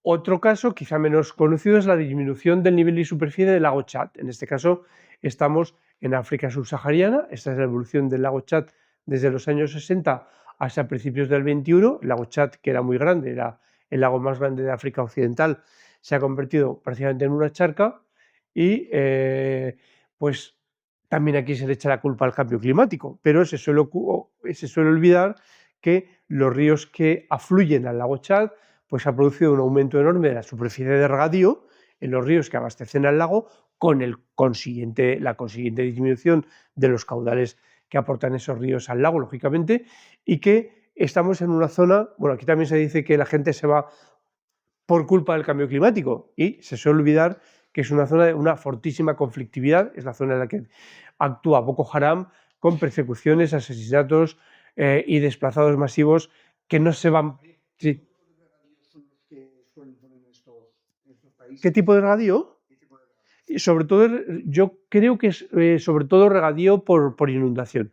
Otro caso, quizá menos conocido, es la disminución del nivel y superficie del lago Chad. En este caso, estamos en África subsahariana. Esta es la evolución del lago Chad desde los años 60 hasta principios del 21. El lago Chad, que era muy grande, era el lago más grande de África Occidental, se ha convertido prácticamente en una charca y pues también aquí se le echa la culpa al cambio climático, pero se suele olvidar que los ríos que afluyen al lago Chad pues ha producido un aumento enorme de la superficie de regadío en los ríos que abastecen al lago, con la consiguiente disminución de los caudales que aportan esos ríos al lago, lógicamente, y que estamos en una zona, bueno, aquí también se dice que la gente se va por culpa del cambio climático, y se suele olvidar que es una zona de una fortísima conflictividad, es la zona en la que actúa Boko Haram con persecuciones, asesinatos y desplazados masivos que no se van... Sí. ¿Qué tipo de regadío? Y sobre todo, yo creo que es sobre todo regadío por inundación.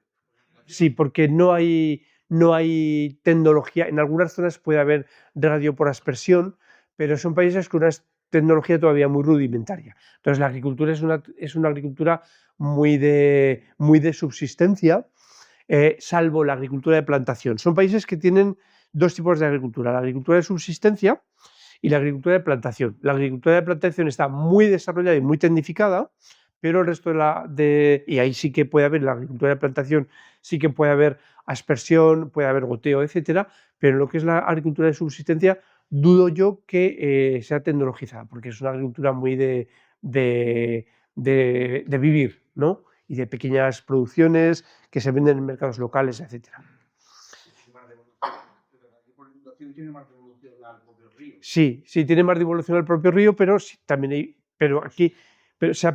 Sí, porque no hay tecnología. En algunas zonas puede haber regadío por aspersión, pero son países con una tecnología todavía muy rudimentaria. Entonces, la agricultura es una agricultura muy de subsistencia, salvo la agricultura de plantación. Son países que tienen dos tipos de agricultura: la agricultura de subsistencia y la agricultura de plantación. La agricultura de plantación está muy desarrollada y muy tecnificada, pero el resto y ahí sí que puede haber, la agricultura de plantación sí que puede haber aspersión, puede haber goteo, etcétera, pero en lo que es la agricultura de subsistencia dudo yo que sea tecnologizada, porque es una agricultura muy de vivir, ¿no? Y de pequeñas producciones que se venden en mercados locales, etcétera. Sí, tiene más divulgación al propio río, pero sí, también se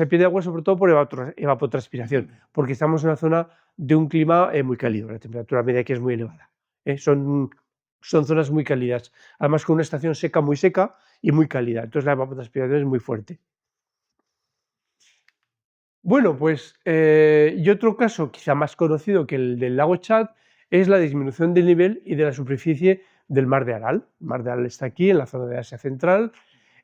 pierde agua sobre todo por evapotranspiración, porque estamos en una zona de un clima muy cálido, la temperatura media aquí es muy elevada. Son zonas muy cálidas, además con una estación seca muy seca y muy cálida, entonces la evapotranspiración es muy fuerte. Bueno, pues y otro caso quizá más conocido que el del lago Chad es la disminución del nivel y de la superficie del mar de Aral. El mar de Aral está aquí, en la zona de Asia Central,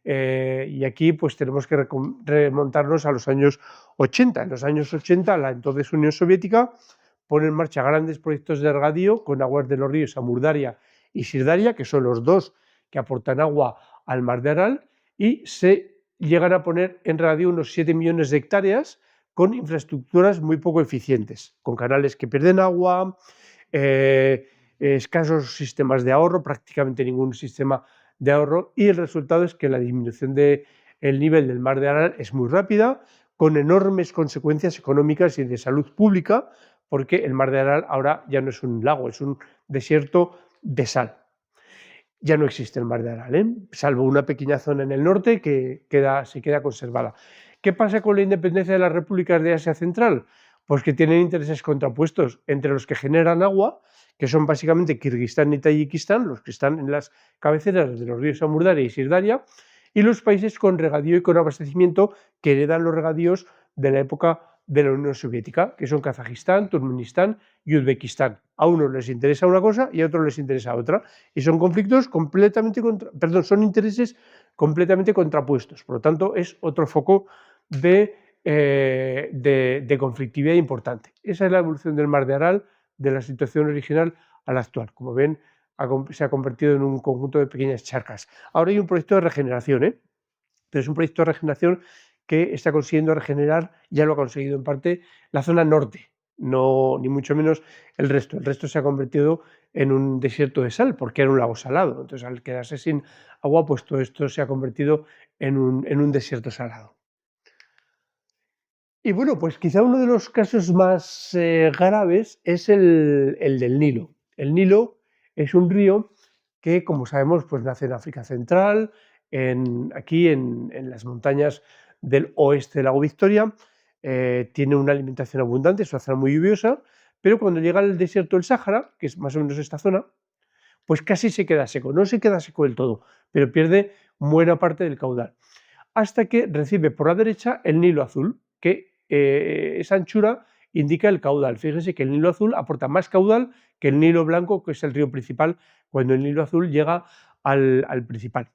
y aquí pues tenemos que remontarnos a los años 80. En los años 80, la entonces Unión Soviética pone en marcha grandes proyectos de regadío con aguas de los ríos Amurdaria y Sirdaria, que son los dos que aportan agua al mar de Aral, y se llegan a poner en regadío unos 7 millones de hectáreas con infraestructuras muy poco eficientes, con canales que pierden agua, escasos sistemas de ahorro, prácticamente ningún sistema de ahorro, y el resultado es que la disminución del nivel del mar de Aral es muy rápida, con enormes consecuencias económicas y de salud pública, porque el mar de Aral ahora ya no es un lago, es un desierto de sal. Ya no existe el mar de Aral, salvo una pequeña zona en el norte que se queda conservada. ¿Qué pasa con la independencia de las repúblicas de Asia Central? Pues que tienen intereses contrapuestos entre los que generan agua, que son básicamente Kirguistán y Tayikistán, los que están en las cabeceras de los ríos Amurdaria y Sirdaria, y los países con regadío y con abastecimiento que heredan los regadíos de la época de la Unión Soviética, que son Kazajistán, Turkmenistán y Uzbekistán. A unos les interesa una cosa y a otros les interesa otra. Y son conflictos completamente son intereses completamente contrapuestos. Por lo tanto, es otro foco de conflictividad importante. Esa es la evolución del Mar de Aral, de la situación original a la actual. Como ven, se ha convertido en un conjunto de pequeñas charcas. Ahora hay un proyecto de regeneración, pero es un proyecto de regeneración que está consiguiendo regenerar, ya lo ha conseguido en parte, la zona norte, no ni mucho menos el resto. El resto se ha convertido en un desierto de sal, porque era un lago salado. Entonces, al quedarse sin agua, pues todo esto se ha convertido en un desierto salado. Y bueno, pues quizá uno de los casos más graves es el del Nilo. El Nilo es un río que, como sabemos, pues nace en África Central, aquí en las montañas del oeste del lago Victoria, tiene una alimentación abundante, es una zona muy lluviosa, pero cuando llega al desierto del Sáhara, que es más o menos esta zona, pues casi se queda seco. No se queda seco del todo, pero pierde buena parte del caudal. Hasta que recibe por la derecha el Nilo Azul, que esa anchura indica el caudal. Fíjense que el Nilo Azul aporta más caudal que el Nilo Blanco, que es el río principal, cuando el Nilo Azul llega al principal.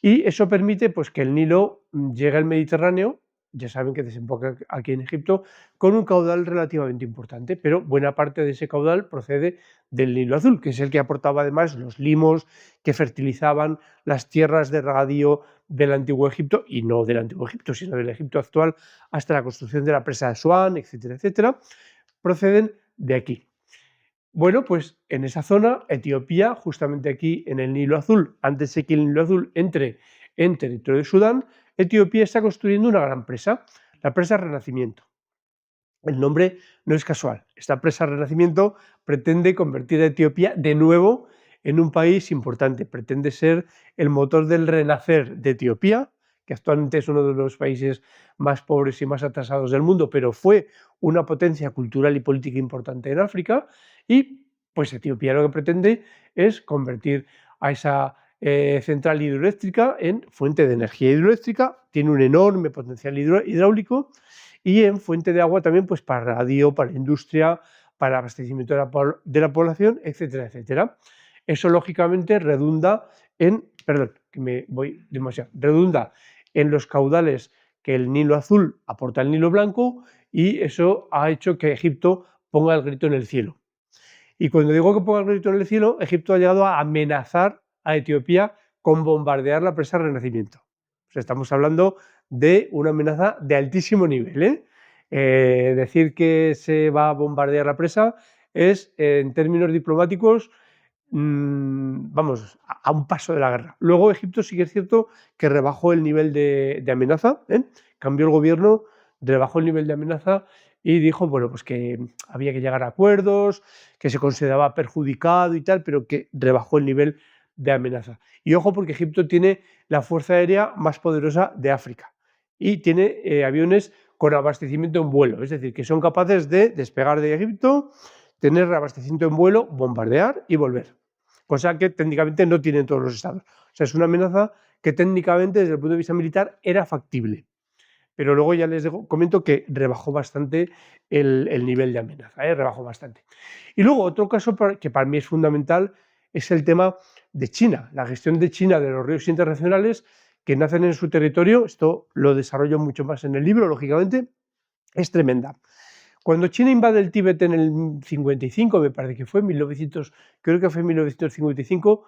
Y eso permite pues, que el Nilo llegue al Mediterráneo, ya saben que desemboca aquí en Egipto, con un caudal relativamente importante, pero buena parte de ese caudal procede del Nilo Azul, que es el que aportaba además los limos que fertilizaban las tierras de regadío del Antiguo Egipto, y no del Antiguo Egipto, sino del Egipto actual, hasta la construcción de la presa de Asuán, etcétera, etcétera, proceden de aquí. Bueno, pues en esa zona, Etiopía, justamente aquí en el Nilo Azul, antes de que el Nilo Azul entre en territorio de Sudán, Etiopía está construyendo una gran presa, la presa Renacimiento. El nombre no es casual. Esta presa Renacimiento pretende convertir a Etiopía de nuevo en un país importante. Pretende ser el motor del renacer de Etiopía, que actualmente es uno de los países más pobres y más atrasados del mundo, pero fue una potencia cultural y política importante en África. Y pues Etiopía lo que pretende es convertir a esa central hidroeléctrica en fuente de energía hidroeléctrica. Tiene un enorme potencial hidráulico y en fuente de agua también pues para regadío, para industria, para abastecimiento de la población, etcétera, etcétera. Eso lógicamente redunda en, perdón, que me voy demasiado, redunda en los caudales que el Nilo Azul aporta al Nilo Blanco, y eso ha hecho que Egipto ponga el grito en el cielo. Y cuando digo que ponga el grito en el cielo, Egipto ha llegado a amenazar a Etiopía con bombardear la presa Renacimiento. O sea, estamos hablando de una amenaza de altísimo nivel. Decir que se va a bombardear la presa es, en términos diplomáticos, vamos, a un paso de la guerra. Luego Egipto sí que es cierto que rebajó el nivel de amenaza, cambió el gobierno, rebajó el nivel de amenaza y dijo, bueno, pues que había que llegar a acuerdos, que se consideraba perjudicado y tal, pero que rebajó el nivel de amenaza. Y ojo, porque Egipto tiene la fuerza aérea más poderosa de África y tiene aviones con abastecimiento en vuelo, es decir, que son capaces de despegar de Egipto, tener reabastecimiento en vuelo, bombardear y volver. Cosa que técnicamente no tienen todos los estados. O sea, es una amenaza que técnicamente desde el punto de vista militar era factible. Pero luego ya les comento que rebajó bastante el nivel de amenaza, rebajó bastante. Y luego otro caso que para mí es fundamental es el tema de China, la gestión de China de los ríos internacionales que nacen en su territorio. Esto lo desarrollo mucho más en el libro, lógicamente, es tremenda. Cuando China invade el Tíbet en el 55, me parece que fue, creo que fue en 1955,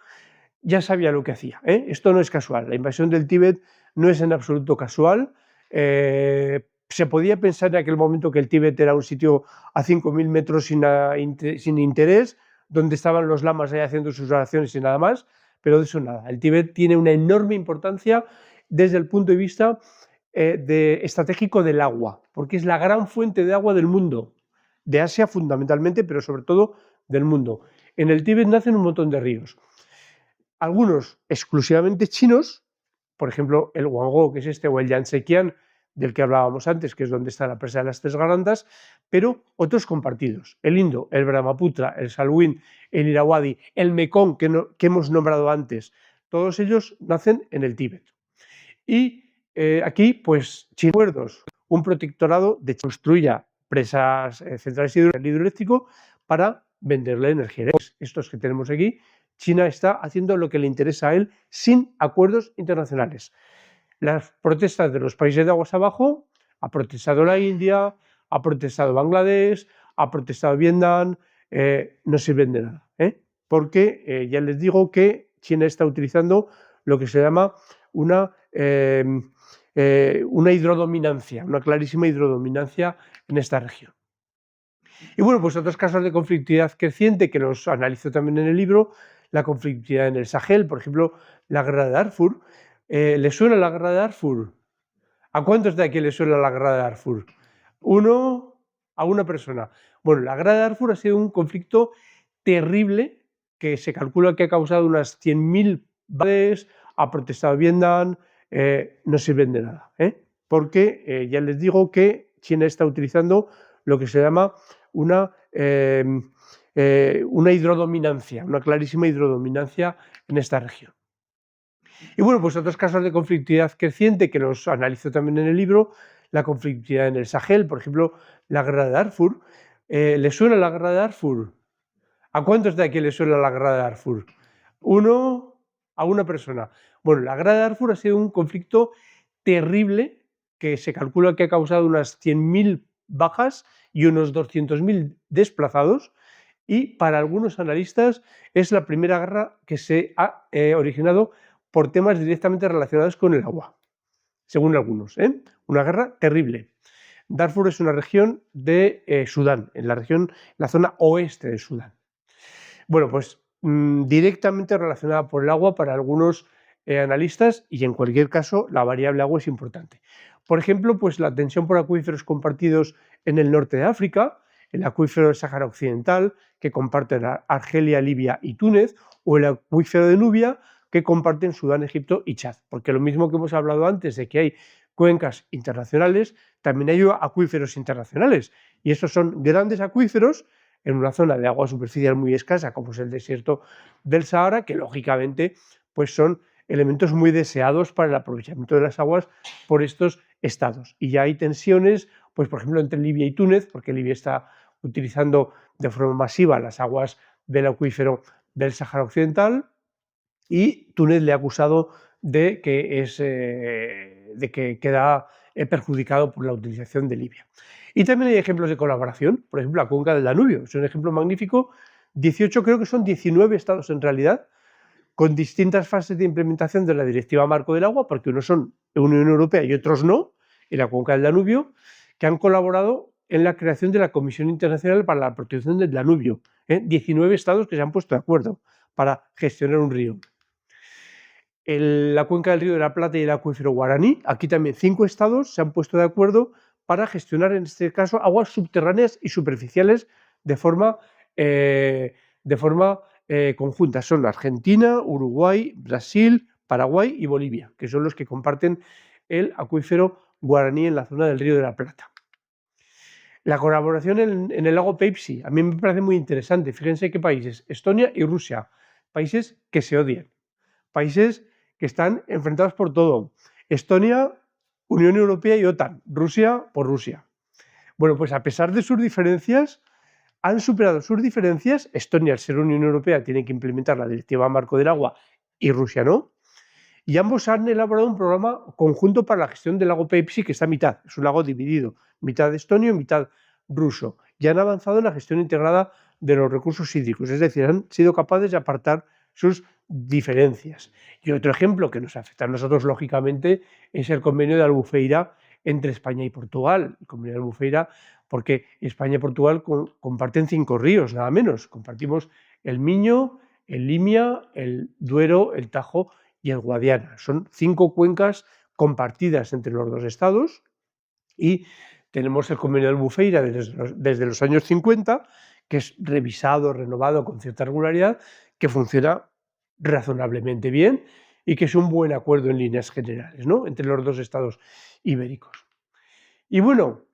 ya sabía lo que hacía. Esto no es casual, la invasión del Tíbet no es en absoluto casual. Se podía pensar en aquel momento que el Tíbet era un sitio a 5.000 metros sin interés, donde estaban los lamas ahí haciendo sus oraciones y nada más, pero de eso nada. El Tíbet tiene una enorme importancia desde el punto de vista estratégico del agua, porque es la gran fuente de agua del mundo, de Asia fundamentalmente, pero sobre todo del mundo. En el Tíbet nacen un montón de ríos, algunos exclusivamente chinos, por ejemplo el Huangho, que es este, o el Yangtze-Kiang, del que hablábamos antes, que es donde está la presa de las Tres Garantas, pero otros compartidos, el Indo, el Brahmaputra, el Salween, el Irrawaddy, el Mekong, que hemos nombrado antes, todos ellos nacen en el Tíbet. Y aquí, pues, acuerdos un protectorado de construya presas centrales hidroeléctrico para venderle energía eléctrica. Estos que tenemos aquí, China está haciendo lo que le interesa a él sin acuerdos internacionales. Las protestas de los países de aguas abajo, ha protestado la India, ha protestado Bangladesh, ha protestado Vietnam, no sirven de nada, porque ya les digo que China está utilizando lo que se llama una hidrodominancia, una clarísima hidrodominancia en esta región. Y bueno, pues otros casos de conflictividad creciente que los analizo también en el libro, la conflictividad en el Sahel, por ejemplo, la guerra de Darfur. ¿Le suena la guerra de Darfur? ¿A cuántos de aquí le suena la guerra de Darfur? Uno a una persona. Bueno, la guerra de Darfur ha sido un conflicto terrible que se calcula que ha causado unas 100.000 bajas, ha protestado Vietnam, no sirven de nada, porque ya les digo que China está utilizando lo que se llama una hidrodominancia, una clarísima hidrodominancia en esta región. Y bueno, pues otros casos de conflictividad creciente que los analizo también en el libro, la conflictividad en el Sahel, por ejemplo, la guerra de Darfur. ¿Le suena la guerra de Darfur? ¿A cuántos de aquí le suena la guerra de Darfur? Uno a una persona. Bueno, la guerra de Darfur ha sido un conflicto terrible que se calcula que ha causado unas 100.000 bajas y unos 200.000 desplazados, y para algunos analistas es la primera guerra que se ha originado por temas directamente relacionados con el agua, según algunos. Una guerra terrible. Darfur es una región de Sudán, en la zona oeste de Sudán. Bueno, pues directamente relacionada por el agua para algunos analistas, y en cualquier caso la variable agua es importante. Por ejemplo, pues la tensión por acuíferos compartidos en el norte de África, el acuífero del Sáhara Occidental, que comparten Argelia, Libia y Túnez, o el acuífero de Nubia, que comparten Sudán, Egipto y Chad. Porque lo mismo que hemos hablado antes de que hay cuencas internacionales, también hay acuíferos internacionales. Y esos son grandes acuíferos en una zona de agua superficial muy escasa, como es el desierto del Sahara, que lógicamente pues son elementos muy deseados para el aprovechamiento de las aguas por estos estados. Y ya hay tensiones, pues por ejemplo, entre Libia y Túnez, porque Libia está utilizando de forma masiva las aguas del acuífero del Sáhara Occidental, y Túnez le ha acusado de que queda perjudicado por la utilización de Libia. Y también hay ejemplos de colaboración, por ejemplo, la cuenca del Danubio, es un ejemplo magnífico. 18, creo que son 19 estados en realidad, con distintas fases de implementación de la Directiva Marco del Agua, porque unos son Unión Europea y otros no, en la cuenca del Danubio, que han colaborado en la creación de la Comisión Internacional para la Protección del Danubio. 19 estados que se han puesto de acuerdo para gestionar un río. La cuenca del Río de la Plata y el acuífero Guaraní, aquí también 5 estados se han puesto de acuerdo para gestionar, en este caso, aguas subterráneas y superficiales de forma conjunta. Son Argentina, Uruguay, Brasil, Paraguay y Bolivia, que son los que comparten el acuífero Guaraní en la zona del Río de la Plata. La colaboración en el lago Peipsi a mí me parece muy interesante. Fíjense qué países: Estonia y Rusia, países que se odian, países que están enfrentados por todo. Estonia, Unión Europea y OTAN, Rusia por Rusia. Bueno, pues a pesar de sus diferencias, han superado sus diferencias. Estonia, al ser Unión Europea, tiene que implementar la Directiva Marco del Agua y Rusia no. Y ambos han elaborado un programa conjunto para la gestión del lago Peipsi, que está a mitad, es un lago dividido, mitad estonio y mitad ruso. Y han avanzado en la gestión integrada de los recursos hídricos, es decir, han sido capaces de apartar sus diferencias. Y otro ejemplo que nos afecta a nosotros, lógicamente, es el convenio de Albufeira entre España y Portugal. El convenio de Albufeira, porque España y Portugal comparten 5 ríos, nada menos. Compartimos el Miño, el Limia, el Duero, el Tajo y el Guadiana. Son 5 cuencas compartidas entre los dos estados, y tenemos el convenio de Albufeira desde los años 50, que es revisado, renovado con cierta regularidad, que funciona razonablemente bien y que es un buen acuerdo en líneas generales, ¿no?, entre los dos estados ibéricos. Y bueno,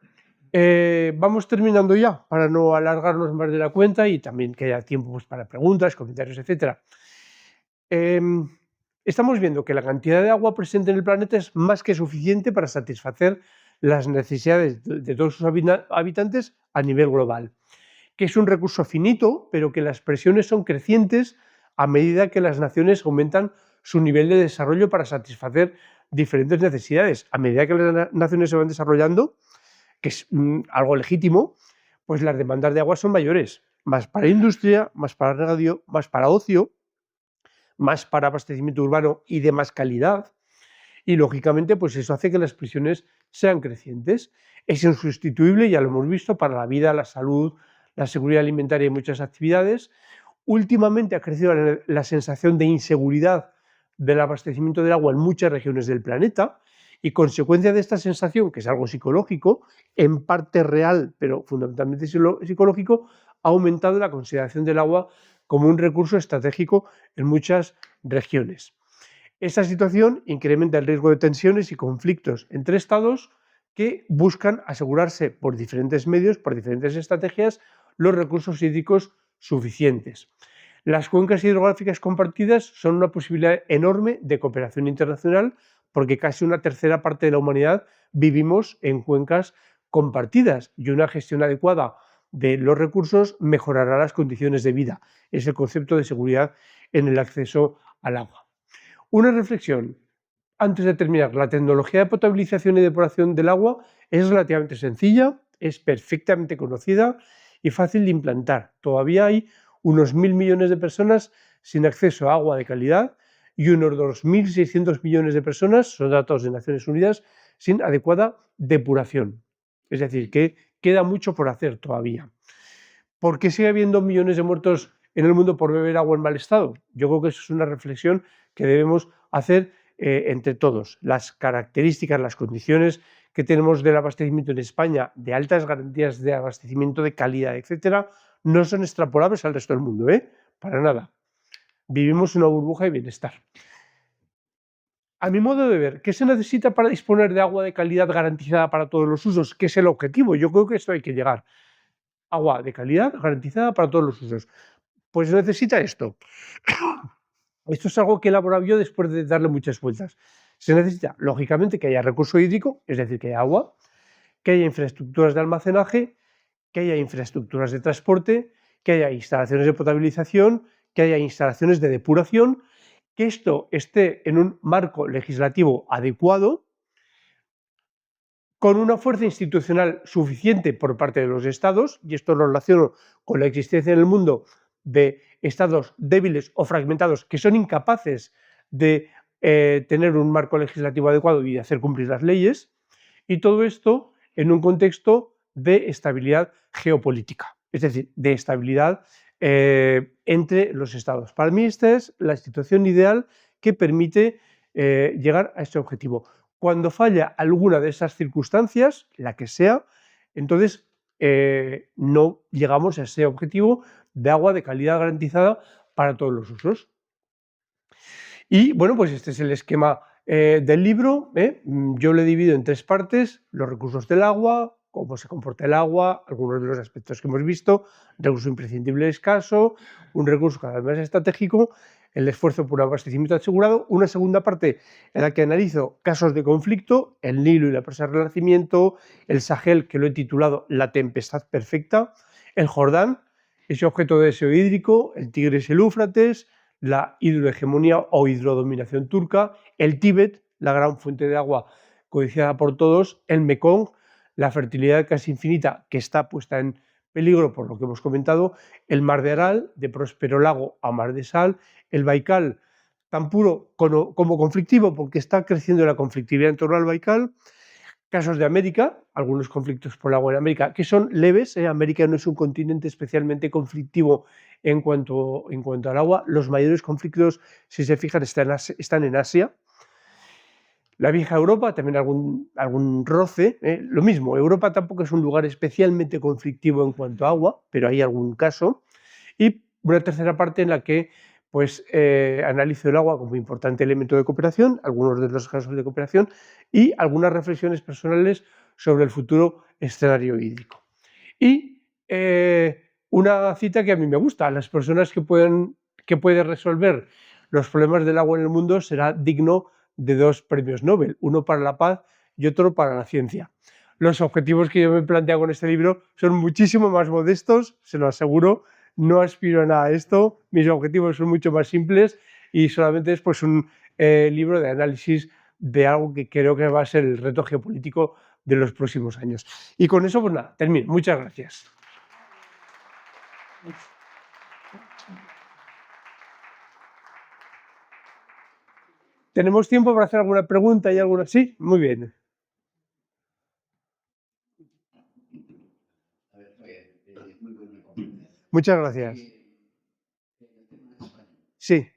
vamos terminando ya, para no alargarnos más de la cuenta y también que haya tiempo pues, para preguntas, comentarios, etc. Estamos viendo que la cantidad de agua presente en el planeta es más que suficiente para satisfacer las necesidades de todos sus habitantes a nivel global, que es un recurso finito, pero que las presiones son crecientes a medida que las naciones aumentan su nivel de desarrollo para satisfacer diferentes necesidades. A medida que las naciones se van desarrollando, que es algo legítimo, pues las demandas de agua son mayores, más para industria, más para regadío, más para ocio, más para abastecimiento urbano y de más calidad. Y lógicamente, pues eso hace que las presiones sean crecientes. Es insustituible, ya lo hemos visto, para la vida, la salud, la seguridad alimentaria y muchas actividades. Últimamente ha crecido la sensación de inseguridad del abastecimiento del agua en muchas regiones del planeta, y consecuencia de esta sensación, que es algo psicológico, en parte real, pero fundamentalmente psicológico, ha aumentado la consideración del agua como un recurso estratégico en muchas regiones. Esta situación incrementa el riesgo de tensiones y conflictos entre estados que buscan asegurarse por diferentes medios, por diferentes estrategias, los recursos hídricos suficientes. Las cuencas hidrográficas compartidas son una posibilidad enorme de cooperación internacional, porque casi una tercera parte de la humanidad vivimos en cuencas compartidas, y una gestión adecuada de los recursos mejorará las condiciones de vida. Es el concepto de seguridad en el acceso al agua. Una reflexión antes de terminar. La tecnología de potabilización y depuración del agua es relativamente sencilla, es perfectamente conocida y fácil de implantar. Todavía hay unos 1.000 millones de personas sin acceso a agua de calidad y unos 2.600 millones de personas, son datos de Naciones Unidas, sin adecuada depuración. Es decir, que queda mucho por hacer todavía. ¿Por qué sigue habiendo millones de muertos en el mundo por beber agua en mal estado? Yo creo que eso es una reflexión que debemos hacer entre todos. Las características, las condiciones que tenemos del abastecimiento en España, de altas garantías de abastecimiento, de calidad, etcétera, no son extrapolables al resto del mundo, para nada. Vivimos una burbuja de bienestar. A mi modo de ver, ¿qué se necesita para disponer de agua de calidad garantizada para todos los usos? ¿Qué es el objetivo? Yo creo que esto hay que llegar. Agua de calidad garantizada para todos los usos. Pues necesita esto. Esto es algo que he elaborado yo después de darle muchas vueltas. Se necesita, lógicamente, que haya recurso hídrico, es decir, que haya agua, que haya infraestructuras de almacenaje, que haya infraestructuras de transporte, que haya instalaciones de potabilización, que haya instalaciones de depuración, que esto esté en un marco legislativo adecuado, con una fuerza institucional suficiente por parte de los estados, y esto lo relaciono con la existencia en el mundo de estados débiles o fragmentados que son incapaces de tener un marco legislativo adecuado y de hacer cumplir las leyes, y todo esto en un contexto de estabilidad geopolítica, es decir, de estabilidad entre los estados. Para mí esta es la situación ideal que permite llegar a este objetivo. Cuando falla alguna de esas circunstancias, la que sea, entonces no llegamos a ese objetivo de agua de calidad garantizada para todos los usos. Y bueno, pues este es el esquema del libro. Yo lo he dividido en 3 partes: los recursos del agua, cómo se comporta el agua, algunos de los aspectos que hemos visto, recurso imprescindible escaso, un recurso cada vez más estratégico, el esfuerzo por un abastecimiento asegurado. Una segunda parte en la que analizo casos de conflicto: el Nilo y la presa de Renacimiento, el Sahel, que lo he titulado La tempestad perfecta, el Jordán, ese objeto de deseo hídrico, el Tigris y el Éufrates, la hidrohegemonía o hidrodominación turca, el Tíbet, la gran fuente de agua codiciada por todos, el Mekong, la fertilidad casi infinita que está puesta en peligro por lo que hemos comentado, el Mar de Aral, de próspero lago a mar de sal, el Baikal, tan puro como conflictivo porque está creciendo la conflictividad en torno al Baikal. Casos de América, algunos conflictos por el agua en América, que son leves. América no es un continente especialmente conflictivo en cuanto al agua. Los mayores conflictos, si se fijan, están en Asia. La vieja Europa, también algún roce. Lo mismo, Europa tampoco es un lugar especialmente conflictivo en cuanto a agua, pero hay algún caso. Y una tercera parte en la que pues analizo el agua como importante elemento de cooperación, algunos de los casos de cooperación y algunas reflexiones personales sobre el futuro escenario hídrico. Y una cita que a mí me gusta: las personas que pueden resolver los problemas del agua en el mundo será digno de 2 premios Nobel, uno para la paz y otro para la ciencia. Los objetivos que yo me he planteado con este libro son muchísimo más modestos, se lo aseguro, no aspiro a nada a esto, mis objetivos son mucho más simples y solamente es pues un libro de análisis de algo que creo que va a ser el reto geopolítico de los próximos años. Y con eso, pues nada, termino. Muchas gracias. ¿Tenemos tiempo para hacer alguna pregunta y alguna? Sí, muy bien. Muchas gracias. Sí.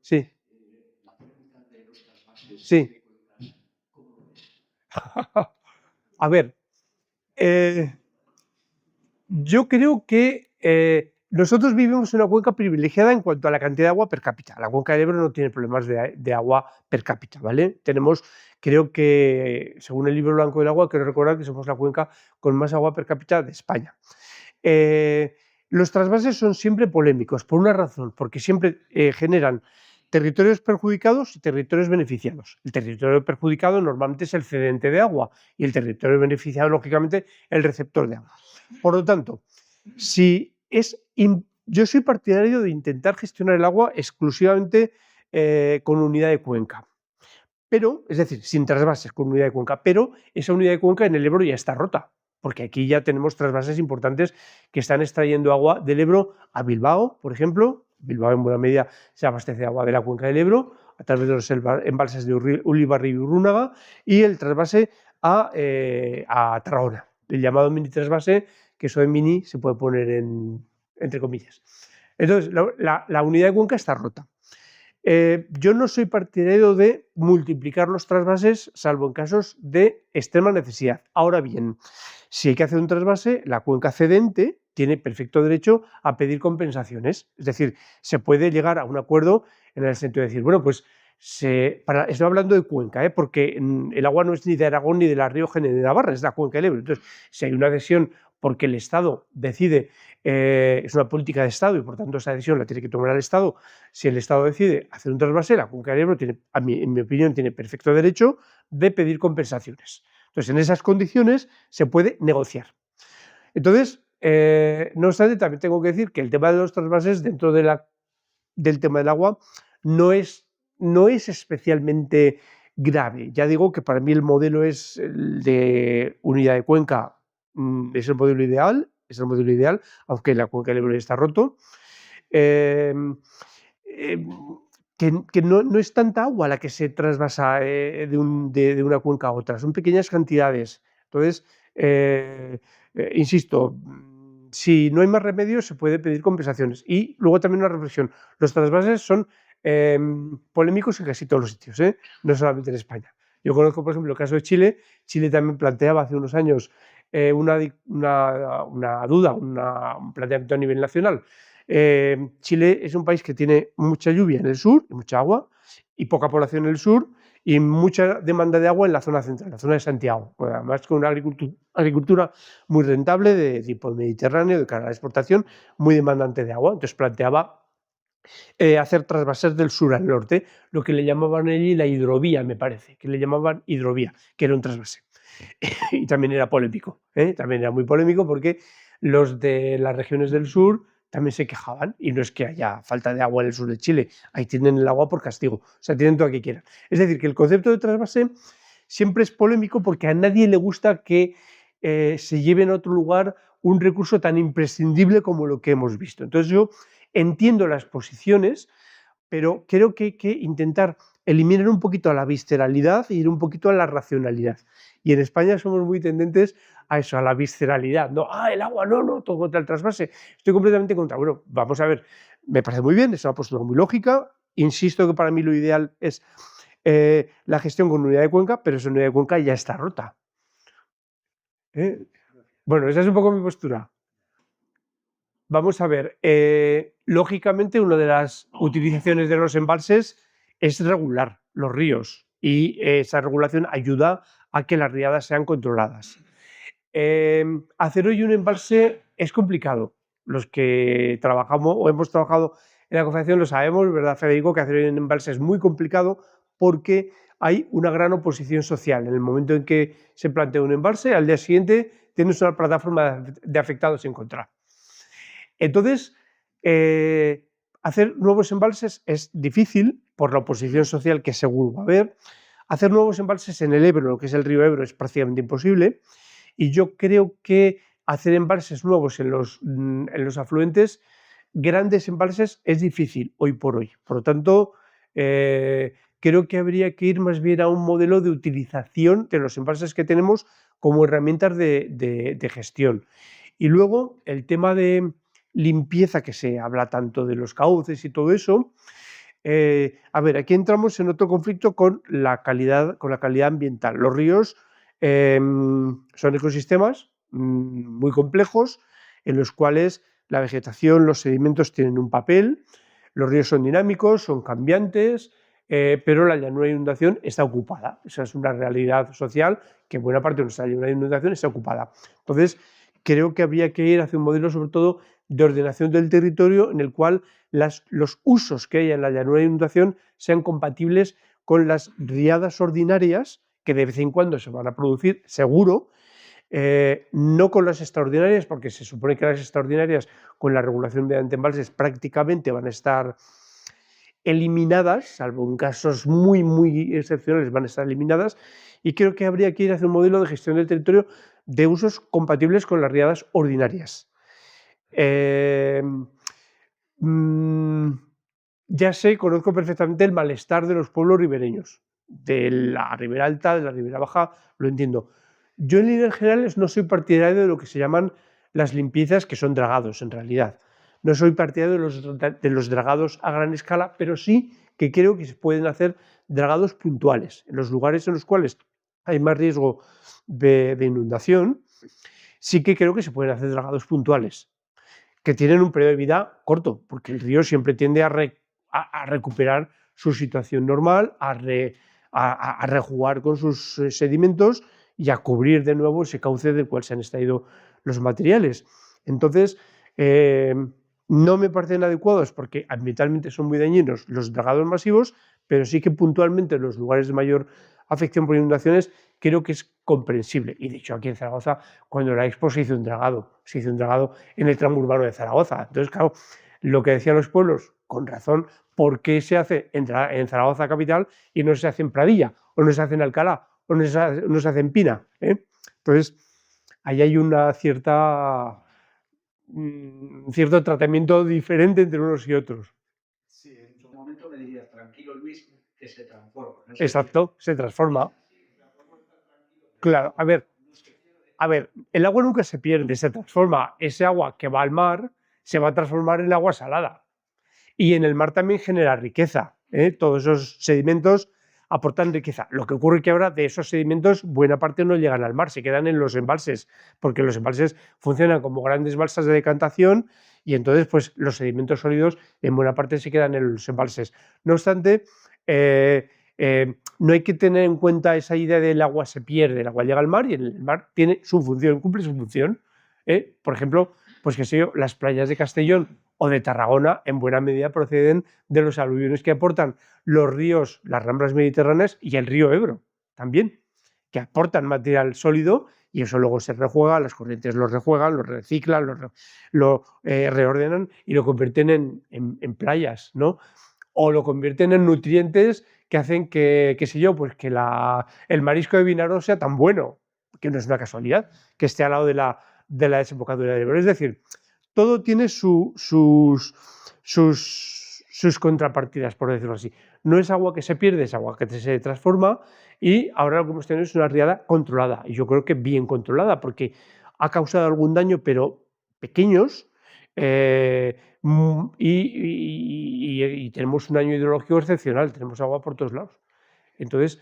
Sí. Sí. A ver, yo creo que nosotros vivimos en una cuenca privilegiada en cuanto a la cantidad de agua per cápita. La cuenca del Ebro no tiene problemas de agua per cápita, ¿vale? Tenemos, creo que, según el libro blanco del agua, quiero recordar que somos la cuenca con más agua per cápita de España. Los trasvases son siempre polémicos, por una razón, porque siempre generan territorios perjudicados y territorios beneficiados. El territorio perjudicado normalmente es el cedente de agua y el territorio beneficiado, lógicamente, el receptor de agua. Por lo tanto, yo soy partidario de intentar gestionar el agua exclusivamente con unidad de cuenca. Pero, es decir, sin trasvases, con unidad de cuenca. Pero esa unidad de cuenca en el Ebro ya está rota, porque aquí ya tenemos trasvases importantes que están extrayendo agua del Ebro a Bilbao, por ejemplo. Bilbao en buena medida se abastece de agua de la cuenca del Ebro a través de los embalses de Ulibarri y Urrunaga, y el trasvase a Tarragona, el llamado mini trasvase, que eso de mini se puede poner entre comillas. Entonces, la unidad de cuenca está rota. Yo no soy partidario de multiplicar los trasvases, salvo en casos de extrema necesidad. Ahora bien, si hay que hacer un trasvase, la cuenca cedente tiene perfecto derecho a pedir compensaciones. Es decir, se puede llegar a un acuerdo en el sentido de decir, bueno, pues estoy hablando de cuenca, porque el agua no es ni de Aragón ni de La Rioja ni de Navarra, es la cuenca del Ebro. Entonces, si hay una adhesión porque el Estado decide, es una política de Estado y por tanto esa decisión la tiene que tomar el Estado. Si el Estado decide hacer un trasvase, la cuenca del Ebro tiene, en mi opinión, tiene perfecto derecho de pedir compensaciones. Entonces, en esas condiciones se puede negociar. Entonces, no obstante, también tengo que decir que el tema de los trasvases dentro del tema del agua no es especialmente grave. Ya digo que para mí el modelo es el de unidad de cuenca, es el modelo ideal, aunque la cuenca del Ebro está roto. Que no es tanta agua la que se trasvasa de una cuenca a otra, son pequeñas cantidades. Entonces, insisto, si no hay más remedio, se puede pedir compensaciones. Y luego también una reflexión, los trasvases son polémicos en casi todos los sitios, no solamente en España. Yo conozco, por ejemplo, el caso de Chile. Chile también planteaba hace unos años una duda, un planteamiento a nivel nacional. Chile es un país que tiene mucha lluvia en el sur, mucha agua, y poca población en el sur, y mucha demanda de agua en la zona central, la zona de Santiago. Pues además, con una agricultura muy rentable de tipo mediterráneo, de cara a la exportación, muy demandante de agua. Entonces planteaba hacer trasvases del sur al norte, lo que le llamaban allí la hidrovía, me parece, que le llamaban hidrovía, que era un trasvase. Y también era polémico, también era muy polémico porque los de las regiones del sur también se quejaban, y no es que haya falta de agua en el sur de Chile, ahí tienen el agua por castigo, o sea, tienen todo lo que quieran. Es decir, que el concepto de trasvase siempre es polémico porque a nadie le gusta que se lleve a otro lugar un recurso tan imprescindible como lo que hemos visto. Entonces yo entiendo las posiciones, pero creo que hay que intentar eliminar un poquito a la visceralidad e ir un poquito a la racionalidad. Y en España somos muy tendentes a eso, a la visceralidad. No, el agua, no, todo contra el trasvase. Estoy completamente contra. Bueno, vamos a ver, me parece muy bien, es una postura muy lógica. Insisto que para mí lo ideal es la gestión con unidad de cuenca, pero esa unidad de cuenca ya está rota. Bueno, esa es un poco mi postura. Vamos a ver, lógicamente una de las utilizaciones de los embalses es regular los ríos, y esa regulación ayuda a que las riadas sean controladas. Hacer hoy un embalse es complicado. Los que trabajamos o hemos trabajado en la Confederación lo sabemos, ¿verdad, Federico? Que hacer hoy un embalse es muy complicado porque hay una gran oposición social. En el momento en que se plantea un embalse, al día siguiente tienes una plataforma de afectados en contra. Entonces, hacer nuevos embalses es difícil por la oposición social que seguro va a haber. Hacer nuevos embalses en el Ebro, lo que es el río Ebro, es prácticamente imposible. Y yo creo que hacer embalses nuevos en los afluentes, grandes embalses, es difícil hoy por hoy. Por lo tanto, creo que habría que ir más bien a un modelo de utilización de los embalses que tenemos como herramientas de gestión. Y luego el tema de limpieza, que se habla tanto de los cauces y todo eso. A ver, aquí entramos en otro conflicto con la calidad ambiental. Los ríos son ecosistemas muy complejos en los cuales la vegetación, los sedimentos tienen un papel. Los ríos son dinámicos, son cambiantes, pero la llanura de inundación está ocupada. Esa es una realidad social, que buena parte de nuestra llanura de inundación está ocupada. Entonces, creo que habría que ir hacia un modelo, sobre todo, de ordenación del territorio en el cual los usos que haya en la llanura de inundación sean compatibles con las riadas ordinarias que de vez en cuando se van a producir, seguro, no con las extraordinarias, porque se supone que las extraordinarias con la regulación mediante embalses prácticamente van a estar eliminadas, salvo en casos muy, muy excepcionales van a estar eliminadas, y creo que habría que ir hacia un modelo de gestión del territorio de usos compatibles con las riadas ordinarias. Ya sé, conozco perfectamente el malestar de los pueblos ribereños, de la Ribera Alta, de la Ribera Baja, lo entiendo. Yo en líneas generales no soy partidario de lo que se llaman las limpiezas, que son dragados en realidad. No soy partidario de los dragados a gran escala, pero sí que creo que se pueden hacer dragados puntuales. En los lugares en los cuales hay más riesgo de inundación, sí que creo que se pueden hacer dragados puntuales, que tienen un periodo de vida corto, porque el río siempre tiende a recuperar su situación normal, a rejugar con sus sedimentos y a cubrir de nuevo ese cauce del cual se han extraído los materiales. Entonces, no me parecen adecuados porque ambientalmente son muy dañinos los dragados masivos, pero sí que puntualmente en los lugares de mayor afección por inundaciones creo que es comprensible. Y de hecho aquí en Zaragoza, cuando la Expo se hizo un dragado en el tramo urbano de Zaragoza. Entonces, claro, lo que decían los pueblos, con razón, ¿por qué se hace en Zaragoza capital y no se hace en Pradilla, o no se hace en Alcalá, o no se hace en Pina? Entonces, ahí hay una cierto tratamiento diferente entre unos y otros. Sí, en su momento me dirías, tranquilo Luis, que se transforma. ¿No? Exacto, se transforma. Claro, a ver, el agua nunca se pierde, se transforma. Ese agua que va al mar se va a transformar en agua salada. Y en el mar también genera riqueza. Todos esos sedimentos aportan riqueza. Lo que ocurre es que ahora de esos sedimentos buena parte no llegan al mar, se quedan en los embalses, porque los embalses funcionan como grandes balsas de decantación y entonces pues los sedimentos sólidos en buena parte se quedan en los embalses. No obstante, no hay que tener en cuenta esa idea del agua se pierde, el agua llega al mar y el mar tiene su función, cumple su función. Por ejemplo, pues que sé yo, las playas de Castellón o de Tarragona en buena medida proceden de los aluviones que aportan los ríos, las ramblas mediterráneas y el río Ebro también, que aportan material sólido y eso luego se rejuega, las corrientes lo rejuegan, lo reciclan, lo reordenan y lo convierten en playas, ¿no? O lo convierten en nutrientes que hacen que, qué sé yo, pues que el marisco de Vinarós sea tan bueno, que no es una casualidad, que esté al lado de la desembocadura del Ebro. Es decir, todo tiene sus contrapartidas, por decirlo así. No es agua que se pierde, es agua que se transforma y ahora lo que hemos tenido es una riada controlada. Y yo creo que bien controlada, porque ha causado algún daño, pero pequeños, y tenemos un año hidrológico excepcional, tenemos agua por todos lados. Entonces,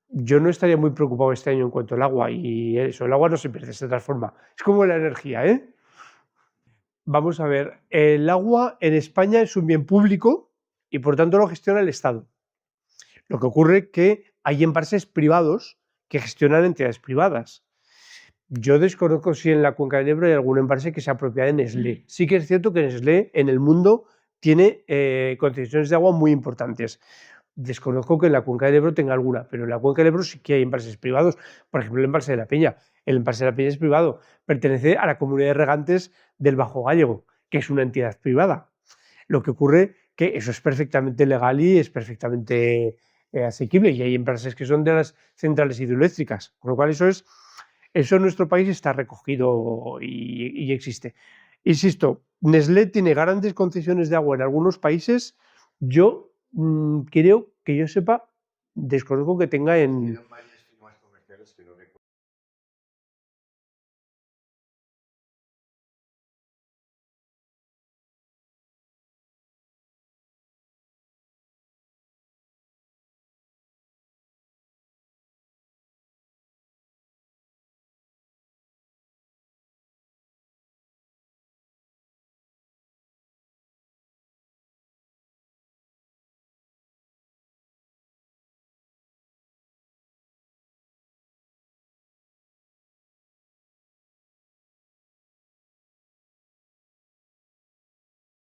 yo no estaría muy preocupado este año en cuanto al agua, y eso, el agua no se pierde, se transforma. Es como la energía, ¿eh? Vamos a ver, el agua en España es un bien público y por tanto lo gestiona el Estado. Lo que ocurre es que hay embalses privados que gestionan entidades privadas. Yo desconozco si en la cuenca del Ebro hay algún embalse que sea propiedad de Nestlé. Sí que es cierto que Nestlé en el mundo tiene concesiones de agua muy importantes. Desconozco que en la cuenca del Ebro tenga alguna, pero en la cuenca del Ebro sí que hay embalses privados. Por ejemplo, el embalse de la Peña. El embalse de la Peña es privado, pertenece a la comunidad de regantes del Bajo Gállego, que es una entidad privada. Lo que ocurre que eso es perfectamente legal y es perfectamente asequible, y hay empresas que son de las centrales hidroeléctricas, con lo cual eso en nuestro país está recogido y existe. Insisto, Nestlé tiene grandes concesiones de agua en algunos países. Yo creo que yo sepa, desconozco que tenga en